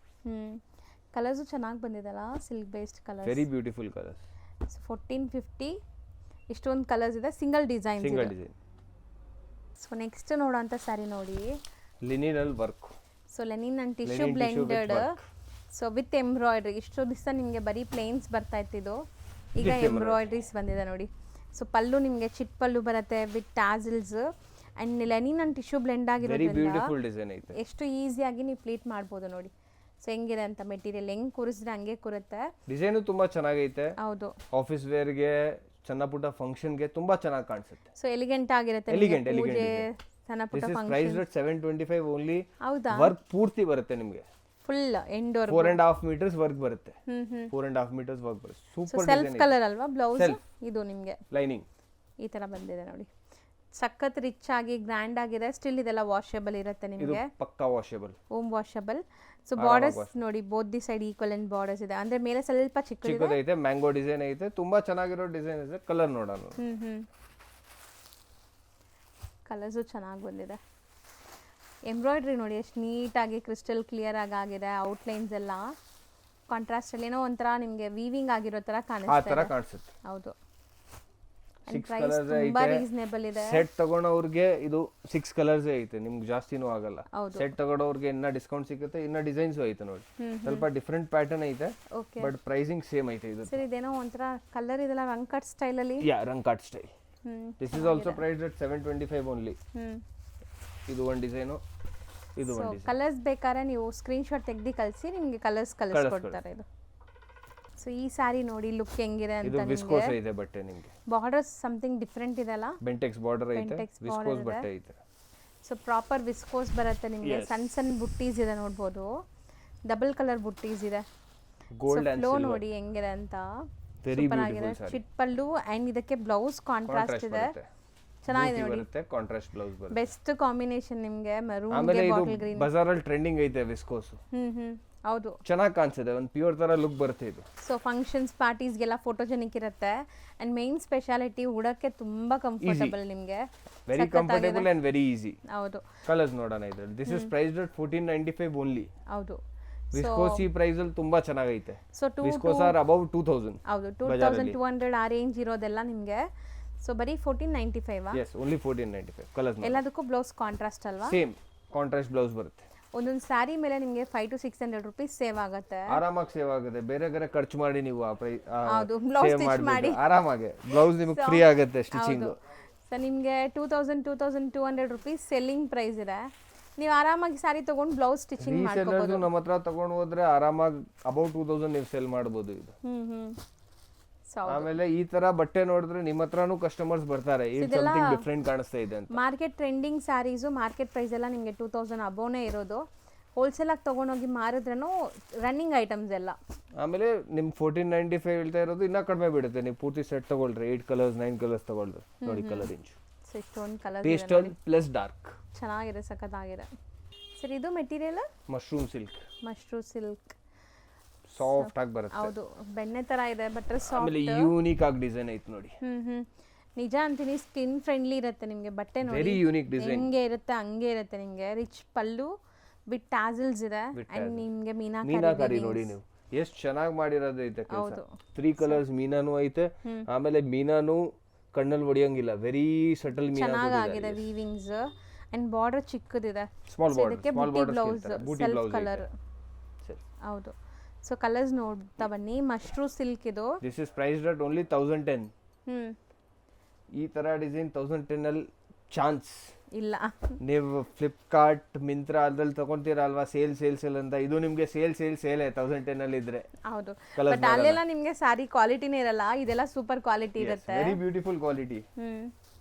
ಕಲರ್ಸು ಚೆನ್ನಾಗಿ ಬಂದಿದೆಲ್ಲ, silk based colours. Very beautiful colours. So 1450 ಇಷ್ಟೊಂದು ಕಲರ್ಸ್ ಇದೆ. Single design. Single design. So next ನೋಡೋಂಥ ಸ್ಯಾರಿ ನೋಡಿ. ಲಿನಿನಲ್ಲಿ work. So linen and tissue blended, so with embroidery. ಇಷ್ಟು ದಿವಸ ನಿಮಗೆ ಬರೀ ಪ್ಲೇನ್ಸ್ ಬರ್ತಾ ಇತ್ತಿದ್ದು, ಈಗ ಎಂಬ್ರಾಯ್ಡ್ರೀಸ್ ಬಂದಿದೆ ನೋಡಿ. ಸೊ ಪಲ್ಲು ನಿಮಗೆ ಚಿಟ್ ಪಲ್ಲು ಬರುತ್ತೆ with tassels and Lenin and tissue blend ಆಗಿರೋದ್ರಿಂದ ಎಷ್ಟು ಈಸಿಯಾಗಿ ನೀವು ಪ್ಲೀಟ್ ಮಾಡ್ಬೋದು ನೋಡಿ. ಸೊ ಹೆಂಗಿದೆ ಅಂತ ಮೆಟೀರಿಯಲ್, ಹೆಂಗ್ ಕೂರಿಸಿದ್ರೆ ಹಂಗೆ ಕೂರುತ್ತೆ. ಡಿಸೈನು ತುಂಬಾ ಚೆನ್ನಾಗೈತೆ. ಹೌದು, ಆಫೀಸ್ ವೇರ್ಗೆ, ಸಣ್ಣ ಪುಟ್ಟ ಫಂಕ್ಷನ್ಗೆ ತುಂಬಾ ಚೆನ್ನಾಗಿ ಕಾಣಿಸುತ್ತೆ. ಸೊ ಎಲಿಗೆಂಟ್ ಆಗಿರುತ್ತೆ. ಪೂಜೆ, ಸಣ್ಣ ಪುಟ್ಟ ಫಂಕ್ಷನ್. Price rate 725 only. ಹೌದಾ? ವರ್ಕ್ ಪೂರ್ತಿ ಬರುತ್ತೆ ನಿಮಗೆ, ಫುಲ್ ಎಂಡೋರ್ 4.5 meters ವರ್ಕ್ ಬರುತ್ತೆ. 4.5 meters ವರ್ಕ್ ಬರುತ್ತೆ. ಸೂಪರ್ ಸೆಲ್ಫ್ ಕಲರ್ ಅಲ್ವಾ ಬ್ಲೌಸ್ ಇದು ನಿಮಗೆ? ಲೈನಿಂಗ್ ಈ ತರ ಬಂದಿದೆ ನೋಡಿ. ಸಖತ್ ರಿಚ್ ಆಗಿ ಗ್ರ್ಯಾಂಡ್ ಆಗಿದೆ. ಸ್ಟಿಲ್ ಇದೆಲ್ಲ ವಾಷಬಲ್ ಇರುತ್ತೆ ನಿಮಗೆ, ಪಕ್ಕಾ washable, home washable. So borders ನೋಡಿ, both the side equivalent borders ಇದೆ. ಅಂದ್ರೆ ಮೇಲೆ ಸ್ವಲ್ಪ ಚಿಕ್ಕದೈತೆ, ಮ್ಯಾಂಗೋ ಡಿಸೈನ್ ಐತೆ, ತುಂಬಾ ಚೆನ್ನಾಗಿರೋ ಡಿಸೈನ್ ಇದೆ. ಕಲರ್ ನೋಡೋಣ. ಕಲರ್ಸು ಚೆನ್ನಾಗಿ ಬಂದಿದೆ. ಎಂಬ್ರಾಯ್ಡ್ರಿ ನೋಡಿ ಎಷ್ಟು ನೀಟಾಗಿ ಕ್ರಿಸ್ಟಲ್ ಕ್ಲಿಯರ್ ಆಗಿದೆ. ಔಟ್ಲೈನ್ಸ್ ಎಲ್ಲ ಕಾಂಟ್ರಾಸ್ಟ್ ಅಲ್ಲಿ ಏನೋ ಒಂಥರ ನಿಮಗೆ ವೀವಿಂಗ್ ಆಗಿರೋ ತರ ಕಾಣಿಸುತ್ತೆ. ಹೌದು, 6 ಕಲರ್ಸ್ ತುಂಬಾ ರೀಸನೇಬಲ್ ಇದೆ. ಸೆಟ್ ತಗೊಂಡವ್ರಿಗೆ ಇದು 6 ಕಲರ್ಸ್ ಐತೆ, ನಿಮ್ಗೆ ಜಾಸ್ತಿನೂ ಆಗಲ್ಲ. ಸೆಟ್ ತಗೊಂಡವ್ರಿಗೆ ಇನ್ನ ಡಿಸ್ಕೌಂಟ್ ಸಿಗುತ್ತೆ. ಇನ್ನ ಡಿಸೈನ್ಸ್ ಐತೆ ನೋಡಿ, ಸ್ವಲ್ಪ ಡಿಫರೆಂಟ್ ಪ್ಯಾಟರ್ನ್ ಐತೆ, ಬಟ್ ಪ್ರೈಸಿಂಗ್ ಸೇಮ್ ಐತೆ. ಇದು ಸರ್ ಇದೇನೋ ಒಂಥರ ಕಲರ್ ಇದೆಲ್ಲ ರಂಗ್ ಕಟ್ ಸ್ಟೈಲ್ ಅಲ್ಲಿ. ರಂಗ್ cut style. This is also priced at 725 only. ಇದು ಒಂದು ಡಿಸೈನು, ಇದು ಒಂದು ಡಿಸೈನ್. ಕಲರ್ಸ್ ಬೇಕಾದ್ರೆ ನೀವು ಸ್ಕ್ರೀನ್ ಶಾಟ್ ತೆಗೆದು ಕಳಿಸಿ, ನಿಮಗೆ ಕಲರ್ಸ್ ಕಳಿಸ್ಕೊಡ್ತಾರೆ. ಇದು ಸೊ ಈ ಸಾರಿ ನೋಡಿ ಲುಕ್ ಹೆಂಗಿದೆ ಅಂತ. ಇದು ವಿಸ್ಕೋಸ್ ಇದೆ ಬಟ್ಟೆ, ನಿಮಗೆ ಬಾರ್ಡರ್ಸ್ ಸಮಥಿಂಗ್ ಡಿಫರೆಂಟ್ ಇದೆಲ್ಲ. ಬೆಂಟೆಕ್ಸ್ ಬಾರ್ಡರ್ ಐತೆ, ವಿಸ್ಕೋಸ್ ಬಟ್ಟೆ ಐತೆ. ಸೊ ಪ್ರಾಪರ್ ವಿಸ್ಕೋಸ್ ಬರುತ್ತೆ ನಿಮಗೆ. ಸಣ್ಣ ಸಣ್ಣ ಬುಟ್ಟೀಸ್ ಇದೆ ನೋಡ್ಬೋದು, ಡಬಲ್ ಕಲರ್ ಬುಟ್ಟೀಸ್ ಇದೆ. ಗೋಲ್ಡ್ ಅಂಡ್ ಫ್ಲೋ ನೋಡಿ ಹೆಂಗಿದೆ ಅಂತ, ಸೂಪರ್ ಆಗಿದೆ. ಚಿಟ್ ಪಲ್ಲು ಅಂಡ್ ಇದಕ್ಕೆ ಬ್ಲೌಸ್ ಕಾಂಟ್ರಾಸ್ಟ್ ಇದೆ, ಚೆನ್ನಾಗಿದೆ ನೋಡಿ. ಕಾಂಟ್ರಾಸ್ಟ್ ಬ್ಲೌಸ್ ಬರುತ್ತೆ, ಬೆಸ್ಟ್ ಕಾಂಬಿನೇಷನ್ ನಿಮಗೆ. ಮೆರೂನ್ ಗೆ ಬಾಟಲ್ ಗ್ರೀನ್. ಬಜಾರಲ್ಲಿ ಟ್ರೆಂಡಿಂಗ್ ಐತೆ ವಿಸ್ಕೋಸ್. ಹೌದು, ಚೆನ್ನಾಗಿ ಕಾಣಿಸುತ್ತೆ, ಒಂದು ಪ್ಯೂರ್ ತರ ಲುಕ್ ಬರುತ್ತೆ ಇದು. ಸೊ ಫಂಕ್ಷನ್ಸ್ ಪಾರ್ಟೀಸ್ಗೆಲ್ಲ ಫೋಟೋಜೆನಿಕ್ ಇರುತ್ತೆ. ಅಂಡ್ ಮೇನ್ ಸ್ಪೆಷಾಲಿಟಿ ಉಡಕ್ಕೆ ತುಂಬಾ ಕಂಫರ್ಟಬಲ್ ನಿಮಗೆ, very comfortable and very easy. ಹೌದು, ಕಲರ್ಸ್ ನೋಡೋಣ. ಇದು this is priced at 1495 only. ಹೌದು, ವಿಸ್ಕೋಸ್ ಈ ಪ್ರೈಸ್ ಅಲ್ಲಿ ತುಂಬಾ ಚೆನ್ನಾಗೈತೆ. So viscose are above 2000. ಹೌದು, 2200 ಆ ರೇಂಜ್ ಇರೋದೆಲ್ಲ ನಿಮಗೆ. ಸೊ ಬರೀ 1495. yes, only 1495. ಕಲರ್ಸ್ ಎಲ್ಲದಕ್ಕೂ ಬ್ಲೌಸ್ ಕಾಂಟ್ರಾಸ್ಟ್ ಅಲ್ವಾ? ಸೇಮ್ ಕಾಂಟ್ರಾಸ್ಟ್ ಬ್ಲೌಸ್ ಬರುತ್ತೆ. ಒಂದೊಂದು ಸ್ಯಾರಿ ಮೇಲೆ ನಿಮಗೆ 500 to 600 ರೂಪೀಸ್ ಸೇವ್ ಆಗುತ್ತೆ. ಆರಾಮಾಗಿ ಸೇವ್ ಆಗುತ್ತೆ. ಬೇರೆ ಬೇರೆ ಖರ್ಚು ಮಾಡಿ ನೀವು ಹೌದು, ಬ್ಲೌಸ್ ಸ್ಟಿಚ್ ಮಾಡಿ ಆರಾಮಾಗಿ ಬ್ಲೌಸ್ ನಿಮಗೆ ಫ್ರೀ ಆಗುತ್ತೆ ಸ್ಟಿಚಿಂಗ್. ಸೊ ನಿಮಗೆ 2200 ರೂಪೀಸ್ ಸೆಲ್ಲಿಂಗ್ ಪ್ರೈಸ್ ಇದೆ. ನೀವು ಆರಾಮಾಗಿ ಸ್ಯಾರಿ ತಗೊಂಡು ಬ್ಲೌಸ್ ಸ್ಟಿಚಿಂಗ್ ಮಾಡ್ಕೋಬಹುದು. ನಮ್ಮ ಹತ್ರ ತಗೊಂಡು ಹೋದ್ರೆ ಆರಾಮಾಗಿ ಅಬೌಟ್ 2000 ನೀವು ಸೆಲ್ ಮಾಡಬಹುದು ಇದು. ಆಮೇಲೆ ಈ ತರ ಬಟ್ಟೆ ನೋಡಿದ್ರೆ ನಿಮ್ಮ ಹತ್ರನೂ ಕಸ್ಟಮರ್ಸ್ ಬರ್ತಾರೆ, ಇದು ಸಮಥಿಂಗ್ ಡಿಫರೆಂಟ್ ಕಾಣಿಸ್ತಾ ಇದೆ ಅಂತ. Market trending sarees market price ಎಲ್ಲ ನಿಮಗೆ 2000 ಅಬೋನೇ ಇರೋದು. ಹೋಲ್ಸೇಲ್ ಆಗಿ ತಗೊಂಡೋಗಿ ಮಾರಿದ್ರೂ ರನ್ನಿಂಗ್ ಐಟಮ್ಸ್ ಎಲ್ಲ. ಆಮೇಲೆ ನಿಮ್ 1495 ಹೇಳ್ತಾ ಇರೋದು ಇನ್ನ ಕಡಿಮೆ ಬಿಡುತ್ತೆ. ನೀವು ಪೂರ್ತಿ ಸೆಟ್ ತಗೊಳ್ರಿ, 8 ಕಲರ್ಸ್ 9 ಕಲರ್ಸ್ ತಗೊಳ್ರಿ. ನೋಡಿ ಕಲರ್ ರೇಂಜ್, ಇಷ್ಟೊಂದು ಕಲರ್, ಪೇಸ್ಟಲ್ ಪ್ಲಸ್ ಡಾರ್ಕ್, ಚೆನ್ನಾಗಿದೆ, ಸಖತ್ತಾಗಿದೆ. ಸರ್ ಇದು material mushroom silk. Mushroom silk soft ಆಗಿ ಬರುತ್ತೆ. ಹೌದು, ಬೆಣ್ಣೆ ತರ ಇದೆ, ಬಟ್ ಸಾಫ್ಟ್. ಆಮೇಲೆ ಯೂನಿಕ್ ಆಗಿ ಡಿಸೈನ್ ಐತೆ ನೋಡಿ. ನಿಜ ಅಂತೀನಿ, ಸ್ಕಿನ್ ಫ್ರೆಂಡ್ಲಿ ಇರುತ್ತೆ ನಿಮಗೆ ಬಟ್ಟೆ. ನೋಡಿ ವೆರಿ ಯೂನಿಕ್ ಡಿಸೈನ್, ಹೆಂಗೆ ಇರುತ್ತೆ ಹಂಗೆ ಇರುತ್ತೆ ನಿಮಗೆ. ರಿಚ್ ಪಲ್ಲು ವಿತ್ ಟ್ಯಾಸಲ್ಸ್ ಇದೆ ಅಂಡ್ ನಿಮಗೆ ಮೀನಾಕಾರಿ ನೋಡಿ ನೀವು ಎಷ್ಟು ಚೆನ್ನಾಗಿ ಮಾಡಿರೋದು ಐತೆ ಕೆಲಸ. 3 ಕಲರ್ಸ್ ಮೀನಾನು ಐತೆ. ಆಮೇಲೆ ಮೀನಾನು ಕಣ್ಣಲ್ಲಿ ಹೊಡಿಯಂಗಿಲ್ಲ, ವೆರಿ ಸಟಲ್ ಮೀನಾ ಚೆನ್ನಾಗಿದೆ. ವೀವಿಂಗ್ಸ್ ಅಂಡ್ ಬಾರ್ಡರ್ ಚಿಕ್ಕದಿದೆ. Small border, small border blouse self colour. ಹೌದು, ಸೊ ಕಲರ್ಸ್ ನೋಡ್ತಾ ಬನ್ನಿ. ಮಶ್ರೂಮ್ ಸಿಲ್ಕ್ ಇದು. This is priced at only 1010. ಈ ತರ ಡಿಸೈನ್ 1010 ಅಲ್ಲಿ ಚಾನ್ಸ್ ಇಲ್ಲ. ನೀವು ಫ್ಲಿಪ್ಕಾರ್ಟ್ ಮಿಂತ್ರಾ ಅದ್ರಲ್ಲಿ ತಗೊಂತೀರಲ್ವಾ ಸೇಲ್ ಅಂತ, ಇದು ನಿಮ್ಗೆ ಸೇಲ್ 1010 ಅಲ್ಲಿ ಇದ್ರೆ. ಹೌದು, ಬಟ್ ಅಲ್ಲೆಲ್ಲ ನಿಮ್ಗೆ ಸಾರಿ ಕ್ವಾಲಿಟಿನೇ ಇರಲ್ಲ, ಇದೆಲ್ಲ ಸೂಪರ್ ಕ್ವಾಲಿಟಿ ಇರುತ್ತೆ, very beautiful quality.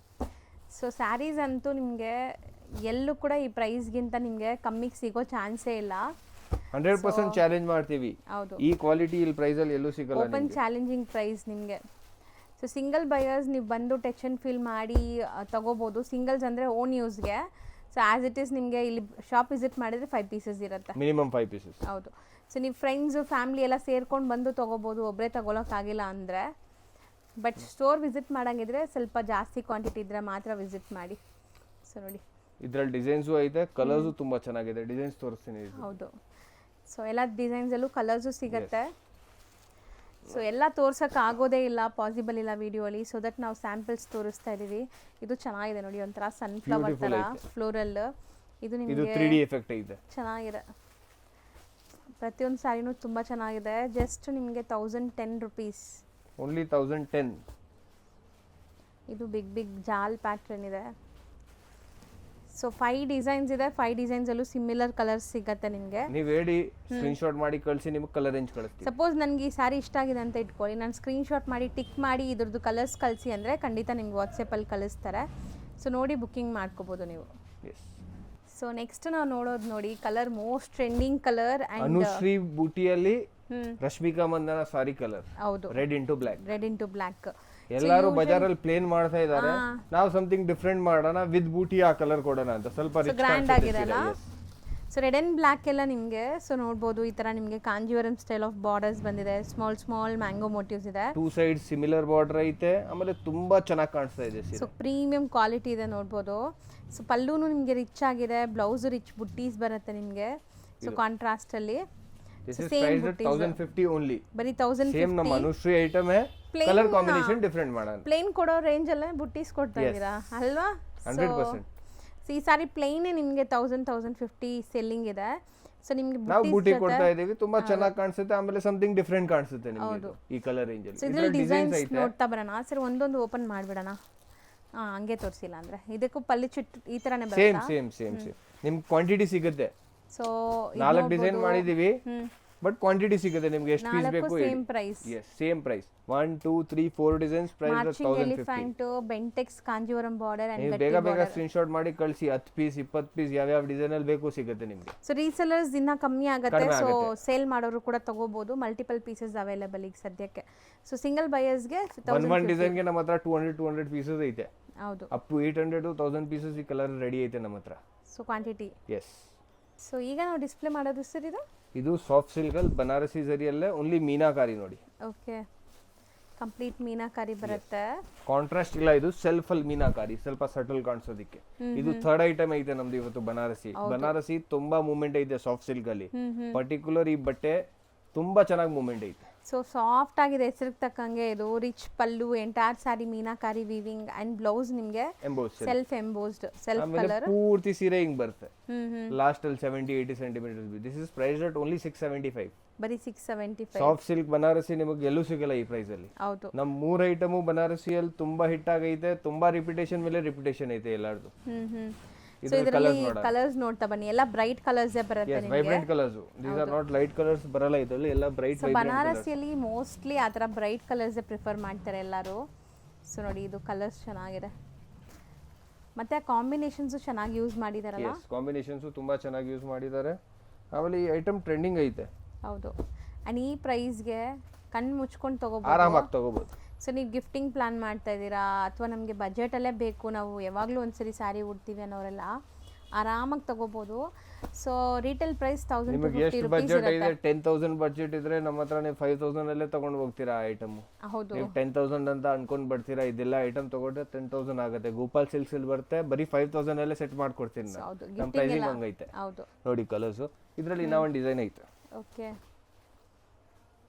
So sarees ಅಂತೂ ನಿಮ್ಗೆ ಎಲ್ಲೂ ಕೂಡ ಈ ಪ್ರೈಸ್ಗಿಂತ ನಿಮ್ಗೆ ಕಮ್ಮಿಗೆ ಸಿಗೋ ಚಾನ್ಸೇ ಇಲ್ಲ. 100% ಚಾಲೆಂಜ್ ಮಾಡ್ತೀವಿ. ಹೌದು, ಈ ಕ್ವಾಲಿಟಿ ಇಲ್ಲಿ ಪ್ರೈಸ್ ಅಲ್ಲಿ ಎಲ್ಲೂ ಸಿಗಲ್ಲ. ಓಪನ್ ಚಾಲೆಂಜಿಂಗ್ ಪ್ರೈಸ್ ನಿಮಗೆ. ಸೊ ಸಿಂಗಲ್ ಬಯರ್ಸ್ ನೀವು ಬಂದು ಟಚ್ ಅಂಡ್ ಫೀಲ್ ಮಾಡಿ ತಗೋಬಹುದು. ಸಿಂಗಲ್ಸ್ ಅಂದರೆ ಓನ್ ಯೂಸ್ಗೆ. ಸೊ ಆಸ್ ಇಟ್ ಈಸ್ ನಿಮಗೆ ಇಲ್ಲಿ ಶಾಪ್ ವಿಸಿಟ್ ಮಾಡಿದ್ರೆ 5 ಪೀಸಸ್ ಇರುತ್ತೆ, ಮಿನಿಮಮ್ 5 ಪೀಸಸ್. ಹೌದು, ಸೊ ನೀವು ಫ್ರೆಂಡ್ಸು ಫ್ಯಾಮಿಲಿ ಎಲ್ಲ ಸೇರ್ಕೊಂಡು ಬಂದು ತೊಗೋಬೋದು, ಒಬ್ಬರೇ ತೊಗೊಳಕ್ಕಾಗಿಲ್ಲ ಅಂದರೆ. ಬಟ್ ಸ್ಟೋರ್ ವಿಸಿಟ್ ಮಾಡೋಂಗಿದ್ರೆ ಸ್ವಲ್ಪ ಜಾಸ್ತಿ ಕ್ವಾಂಟಿಟಿ ಇದ್ದರೆ ಮಾತ್ರ ವಿಸಿಟ್ ಮಾಡಿ. ಸೊ ನೋಡಿ ಇದರಲ್ಲಿ ಡಿಸೈನ್ಸು ಐತೆ, ಕಲರ್ಸು ತುಂಬ ಚೆನ್ನಾಗಿದೆ. ಡಿಸೈನ್ಸ್ ತೋರಿಸ್ತೀನಿ. ಹೌದು, ಸೊ ಎಲ್ಲ ಡಿಸೈನ್ಸಲ್ಲೂ ಕಲರ್ಸು ಸಿಗುತ್ತೆ. ಸೊ ಎಲ್ಲ ತೋರ್ಸೋಕೆ ಆಗೋದೇ ಇಲ್ಲ, ಪಾಸಿಬಲ್ ಇಲ್ಲ ವಿಡಿಯೋಲಿ. ಸೊ ದಟ್ ನಾವು ಸ್ಯಾಂಪಲ್ಸ್ ತೋರಿಸ್ತಾ ಇದ್ದೀವಿ. ಇದು ಚೆನ್ನಾಗಿದೆ ನೋಡಿ, ಒಂಥರ ಸನ್ಫ್ಲವರ್ ಥರ ಫ್ಲೋರಲ್. ಇದು ಇದು ನಿಮಗೆ 3D ಎಫೆಕ್ಟ್ ಐತೆ. ಚೆನ್ನಾಗಿದೆ, ಪ್ರತಿಯೊಂದು ಸ್ಯಾರಿನೂ ತುಂಬ ಚೆನ್ನಾಗಿದೆ. ಜಸ್ಟ್ ನಿಮಗೆ 1010 ರುಪೀಸ್. ಓನ್ಲಿ 1010. ಇದು ಬಿಗ್ ಜಾಲ್ ಪ್ಯಾಟ್ರನ್ ಇದೆ. ಸೊ 5 ಡಿಸೈನ್ಸ್ ಇದೆ, 5 ಡಿಸೈನ್ಸಲ್ಲೂ ಸಿಮಿಲರ್ ಕಲರ್ಸ್ ಸಿಗತ್ತೆ ನಿಮಗೆ. ನೀವು ಹೇಳಿ ಸ್ಕ್ರೀನ್ಶಾಟ್ ಮಾಡಿ ಕಳಿಸಿ, ನಿಮಗೆ ಕಲರ್ ರೇಂಜ್ ಕಳಿಸ್ತೀವಿ. ಸಪೋಸ್ ನನಗೆ ಈ ಸ್ಯಾರಿ ಇಷ್ಟ ಆಗಿದೆ ಅಂತ ಇಟ್ಕೊಳ್ಳಿ, ನಾನು ಸ್ಕ್ರೀನ್ಶಾಟ್ ಮಾಡಿ ಟಿಕ್ ಮಾಡಿ ಇದ್ರದ್ದು ಕಲರ್ಸ್ ಕಳಿಸಿ ಅಂದರೆ ಖಂಡಿತ ನಿಮ್ಗೆ ವಾಟ್ಸಪ್ಪಲ್ಲಿ ಕಳಿಸ್ತಾರೆ. ಸೊ ನೋಡಿ ಬುಕ್ಕಿಂಗ್ ಮಾಡ್ಕೋಬೋದು ನೀವು. ಎಸ್. ಸೊ ನೆಕ್ಸ್ಟ್ ನಾವು ನೋಡೋದು ನೋಡಿ colour, most trending colour and Anushree ಬೂಟಿಯಲ್ಲಿ ರಶ್ಮಿಕಾ ಮಂದನ ಸಾರಿ ಕಲರ್, ಹೌದು, red into black. Red into black. ಎಲ್ಲರೂ ಬಜಾರಲ್ಲಿ ಪ್ಲೇನ್ ಮಾಡ್ತಾ ಇದ್ದಾರೆ, ನಾವು ಸಮಥಿಂಗ್ ಡಿಫ್ರೆಂಟ್ ಮಾಡೋಣ, ವಿತ್ ಬೂಟಿ ಆ ಕಲರ್ ಕೊಡೋಣ ಅಂತ ಸ್ವಲ್ಪ ಗ್ರ್ಯಾಂಡ್ ಆಗಿರಲ್ಲ. ಸೊ ರೆಡ್ ಅಂಡ್ ಬ್ಲ್ಯಾಕ್ ಎಲ್ಲ ನಿಮಗೆ ಸೊ ನೋಡ್ಬೋದು. ಈ ತರ ನಿಮಗೆ ಕಾಂಜೀವರಂ ಸ್ಟೈಲ್ ಆಫ್ ಬಾರ್ಡರ್ಸ್ ಬಂದಿದೆ, ಸ್ಮಾಲ್ ಮ್ಯಾಂಗೋ ಮೋಟಿವ್ಸ್ ಇದೆ. 2 ಸೈಡ್ ಸಿಮಿಲರ್ ಬಾರ್ಡರ್ ಐತೆ, ಆಮೇಲೆ ತುಂಬಾ ಚೆನ್ನಾಗಿ ಕಾಣಿಸ್ತಾ ಇದೆ ಸೊ ಪ್ರೀಮಿಯಂ ಕ್ವಾಲಿಟಿ ಇದೆ ನೋಡ್ಬೋದು. ಸೊ ಪಲ್ಲೂನು ನಿಮಗೆ ರಿಚ್ ಆಗಿದೆ, ಬ್ಲೌಸ್ ರಿಚ್ ಬುಟ್ಟೀಸ್ ಬರುತ್ತೆ ನಿಮಗೆ. ಸೊ ಕಾಂಟ್ರಾಸ್ಟ್ ಅಲ್ಲಿ This is priced at 1050 only. ಬರೀ 1050. ಸೇಮ್ ನಮ್ಮ ಅನುಶ್ರೀ ಐಟಮ್ है, ಕಲರ್ ಕಾಂಬಿನೇಷನ್ ಡಿಫರೆಂಟ್ ಮಾಡೋಣ. ಪ್ಲೇನ್ ಕೊಡೋ ರೇಂಜ್ ಅಲ್ಲೇ ಬುಟ್ಟೀಸ್ ಕೊಡ್ತಾ ಇದ್ದೀರಾ ಅಲ್ವಾ? 100%. ಸೊ ಈ ಸಾರಿ ಪ್ಲೇನ್ ನಿಮಗೆ 1050 ಸೆಲ್ಲಿಂಗ್ ಇದೆ. ಸೊ ನಿಮಗೆ ನಾವು ಬೂಟಿ ಕೊಡ್ತಾ ಇದೀವಿ, ತುಂಬಾ ಚೆನ್ನಾಗಿ ಕಾಣಿಸುತ್ತೆ, ಆಮೇಲೆ ಸಮಥಿಂಗ್ ಡಿಫರೆಂಟ್ ಕಾಣಿಸುತ್ತೆ ನಿಮಗೆ ಈ ಕಲರ್ ರೇಂಜ್ ಅಲ್ಲಿ. ಸೊ ಇದರಲ್ಲಿ ಡಿಸೈನ್ಸ್ ನೋಡ್ತಾ ಬರೋಣ. ಸರ್ ಒಂದೊಂದು ಓಪನ್ ಮಾಡ್ಬಿಡೋಣ. ಹಂಗೆ ತೋರಿಸಿಲ್ಲ ಅಂದ್ರೆ ಇದಕ್ಕೂ ಪಲ್ಲಿ ಚಿಟ್ ಈ ತರನೇ ಬರುತ್ತೆ. ಸೇಮ್ ನಿಮ್ಗೆ ಕ್ವಾಂಟಿಟಿ ಸಿಗುತ್ತೆ. ಸೊ 4 ಡಿಸೈನ್ ಮಾಡಿದೀವಿ, ಬಟ್ ಕ್ವಾಂಟಿಟಿ ಸಿಗುತ್ತೆ ನಿಮಗೆ, ಎಷ್ಟು ಪೀಸ್ ಬೇಕು. Same price. yes same price. 1 2 3 4 designs, price 1050. Elephant, Bentex, Kanjeevaram border and ಬೇಗ ಸ್ಕ್ರೀನ್ಶಾಟ್ ಮಾಡಿ ಕಳಿಸಿ. 10 ಪೀಸ್ 20 ಪೀಸ್ ಯಾವ ಡಿಸೈನ್ ಅಲ್ಲಿ ಬೇಕು ಸಿಗುತ್ತೆ ನಿಮಗೆ. ಸೊ ರೀಸೆಲ್ಲರ್ಸ್ ದಿನ ಕಮ್ಮಿ ಆಗುತ್ತೆ, ಸೊ ಸೇಲ್ ಮಾಡೋರು ಕೂಡ ತಗೋಬಹುದು. ಮಲ್ಟಿಪಲ್ ಪೀಸಸ್ ಅವೈಲೇಬಲ್ ಈಗ ಸದ್ಯಕ್ಕೆ. ಸೊ ಸಿಂಗಲ್ ಬಯರ್ಸ್ಗೆ ಒನ್ ಡಿಸೈನ್ ಗೆ ನಮ್ಮ ಹತ್ರ 200 ಪೀಸಸ್ ಐತೆ. ಹೌದು, ಅಪ್ ಟು 800 to 1000 ಪೀಸಸ್ ಈ ಕಲರ್ ರೆಡಿ ಐತೆ ನಮ್ಮ ಹತ್ರ. So quantity. ಎಸ್. ಸೊ ಈಗ ನಾವು ಡಿಸ್ಪ್ಲೇ ಮಾಡೋದು ಸರ್ ಇದು ಸಾಫ್ಟ್ ಸಿಲ್ಕ್ ಅಲ್ಲಿ ಬನಾರಸಿ ಜರಿಯಲ್ಲೇ ಓನ್ಲಿ ಮೀನಾಕಾರಿ ನೋಡಿ. ಓಕೆ, ಕಂಪ್ಲೀಟ್ ಮೀನಾಕಾರಿ ಬರುತ್ತೆ. ಕಾಂಟ್ರಾಸ್ಟ್ ಇಲ್ಲ, ಇದು ಸೆಲ್ಫ್ ಅಲ್ಲಿ ಮೀನಾಕಾರಿ, ಸ್ವಲ್ಪ ಸಟಲ್ ಕಾಣಿಸೋದಿಕ್ಕೆ. ಇದು ಥರ್ಡ್ ಐಟಮ್ ಐತೆ ನಮ್ದು ಇವತ್ತು ಬನಾರಸಿ ತುಂಬಾ ಮೂವ್ಮೆಂಟ್ ಐತೆ ಸಾಫ್ಟ್ ಸಿಲ್ಕ್ ಅಲ್ಲಿ. ಪರ್ಟಿಕ್ಯುಲರ್ ಈ ಬಟ್ಟೆ ತುಂಬಾ ಚೆನ್ನಾಗಿ ಮೂವ್ಮೆಂಟ್ ಐತೆ. ಸೊ ಸಾಫ್ಟ್ ಆಗಿದೆ, ಹೆಸರಿಗೆ ತಕ್ಕಂಗೆ. ಇದು rich pallu, entire sari meenakari weaving and blouse ನಿಮಗೆ ಸೆಲ್ಫ್ ಎಂಬೋಸ್ಡ್, ಸೆಲ್ಫ್ ಕಲರ್. ಪೂರ್ತಿ ಸೀರೆ ಹಿಂಗ್ ಬರುತ್ತೆ. ಲಾಸ್ಟ್ ಅಲ್ಲಿ 70-80 centimetre. This is priced at only 675. ಬರೀ 675. ಸಾಫ್ಟ್ ಸಿಲ್ಕ್ ಬನಾರಸಿ ನಿಮಗೆ ಎಲ್ಲೂ ಸಿಗಲ್ಲ ಈ ಪ್ರೈಸ್ ಅಲ್ಲಿ. ಹೌದು, ನಮ್ 3 ಐಟಮು ಬನಾರಸಿಯಲ್ಲಿ ತುಂಬಾ ಹಿಟ್ ಆಗೈತೆ, ತುಂಬಾ ರಿಪಿಟೇಷನ್ ಮೇಲೆ ರಿಪಿಟೇಷನ್ ಐತೆ ಎಲ್ಲಾರ್ದು. ಸೊ ಇದರಲ್ಲಿ ಕಲರ್ಸ್ ನೋಡ್ತಾ ಬನ್ನಿ, ಎಲ್ಲ ಬ್ರೈಟ್ ಕಲರ್ಸ್ ಬರುತ್ತೆ ನಿಮಗೆ. Vibrant colours, these are not light colours ಬರಲ್ಲ ಇದರಲ್ಲಿ, ಎಲ್ಲ ಬ್ರೈಟ್ ವೈಬ್ರೆಂಟ್. ಬನಾರಸಿಯಲ್ಲಿ ಮೋಸ್ಟ್ಲಿ ಆ ಥರ ಬ್ರೈಟ್ ಕಲರ್ಸ್ ಪ್ರಿಫರ್ ಮಾಡ್ತಾರೆ ಎಲ್ಲರೂ. ಸೊ ನೋಡಿ ಇದು ಕಲರ್ಸ್ ಚೆನ್ನಾಗಿದೆ, ಮತ್ತೆ ಕಾಂಬಿನೇಷನ್ಸ್ ಚೆನ್ನಾಗಿ ಯೂಸ್ ಮಾಡಿದಾರಲ್ಲ. ಕಾಂಬಿನೇಷನ್ಸ್ ತುಂಬಾ ಚೆನ್ನಾಗಿ ಯೂಸ್ ಮಾಡಿದ್ದಾರೆ. ಆಮೇಲೆ ಈ ಐಟಮ್ ಟ್ರೆಂಡಿಂಗ್ ಐತೆ. ಹೌದು, ಅಂಡ್ ಈ ಪ್ರೈಸ್ಗೆ ಕಣ್ಣು ಮುಚ್ಕೊಂಡು ತಗೋಬಹುದು, ಆರಾಮಾಗಿ ತಗೋಬಹುದು. ಸೊ ನೀವು ಗಿಫ್ಟಿಂಗ್ ಪ್ಲಾನ್ ಮಾಡ್ತಾ ಇದ್ದೀರಾ ಅಥವಾ ನಮಗೆ ಬಜೆಟಲ್ಲೇ ಬೇಕು, ನಾವು ಯಾವಾಗಲೂ ಒಂದ್ಸರಿ ಸ್ಯಾರಿ ಉಡ್ತೀವಿ ಅನ್ನೋರೆಲ್ಲ ಆರಾಮಾಗಿ ತಗೋಬಹುದು. ಸೊ ರೀಟೇಲ್ ಪ್ರೈಸ್ 1250 ರೂಪಾಯಿ ಇದೆ. 10,000 ಬಜೆಟ್ ಇದ್ರೆ ನಮ್ಮ ಹತ್ರ ನೀವು 5,000 ಅಲ್ಲೇ ತಗೊಂಡು ಹೋಗ್ತೀರಾ ಐಟಮ್. ಹೌದು, ನೀವು 10,000 ಅಂತ ಅನ್ಕೊಂಡ್ ಬರ್ತೀರಾ, ಇದೆಲ್ಲ ಐಟಮ್ ತಗೊಂಡ್ರೆ 10,000 ಆಗುತ್ತೆ. ಗೋಪಾಲ್ ಸಿಲ್ಕ್ಸ್ ಅಲ್ಲಿ ಬರುತ್ತೆ, ಬರೀ 5,000 ಅಲ್ಲೇ ಸೆಟ್ ಮಾಡ್ಕೊಡ್ತೀನಿ ನಮ್ಮ ಪ್ರೈಸಿಂಗ್ ಹಂಗೈತೆ. ಹೌದು ನೋಡಿ ಕಲರ್ಸ್, ಇದರಲ್ಲಿ ಇನ್ನೂ ಒಂದು ಡಿಸೈನ್ ಐತೆ. ಓಕೆ,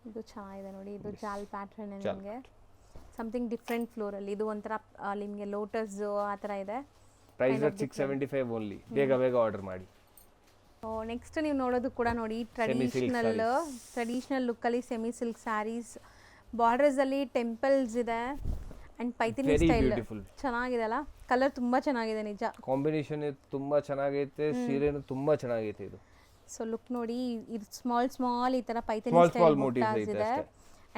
ಇದು ಚೆನ್ನಾಗಿದೆ ನೋಡಿ, ಇದು ಜಾಲ್ ಪ್ಯಾಟರ್ನ್ ನಿಮಗೆ ಸಮಥಿಂಗ್ ಡಿಫ್ರೆಂಟ್ ಫ್ಲೋರ್ ಅಲ್ಲಿ. ಇದು ಒಂಥರ ನಿಮಗೆ ಲೋಟಸ್ ಆ ಥರ ಇದೆ. Price 675 only. ಬೇಗ ಆರ್ಡರ್ ಮಾಡಿ. ನೆಕ್ಸ್ಟ್ ನೀವು ನೋಡೋದು ಕೂಡ ನೋಡಿ ಟ್ರೆಡಿಷನಲ್ ಲುಕ್ ಅಲ್ಲಿ ಸೆಮಿ ಸಿಲ್ಕ್ ಸ್ಯಾರೀಸ್, ಬಾರ್ಡರ್ಸ್ ಅಲ್ಲಿ ಟೆಂಪಲ್ಸ್ ಇದೆ ಅಂಡ್ ಪೈಥಿನಿ ಸ್ಟೈಲ್. ಚೆನ್ನಾಗಿದೆ ಅಲ್ಲ, ಕಲರ್ ತುಂಬಾ ಚೆನ್ನಾಗಿದೆ ನಿಜ. ಕಾಂಬಿನೇಷನ್ ತುಂಬಾ ಚೆನ್ನಾಗೈತೆ, ಸೀರೆನು ತುಂಬಾ ಚೆನ್ನಾಗೈತೆ ಇದು. ಸೊ ಲುಕ್ ನೋಡಿ, ಇದು ಸ್ಮಾಲ್ ಈ ತರ ಪೈಥಿನಿ ಸ್ಟೈಲ್ ಮೋಟಿವ್ಸ್ ಇದೆ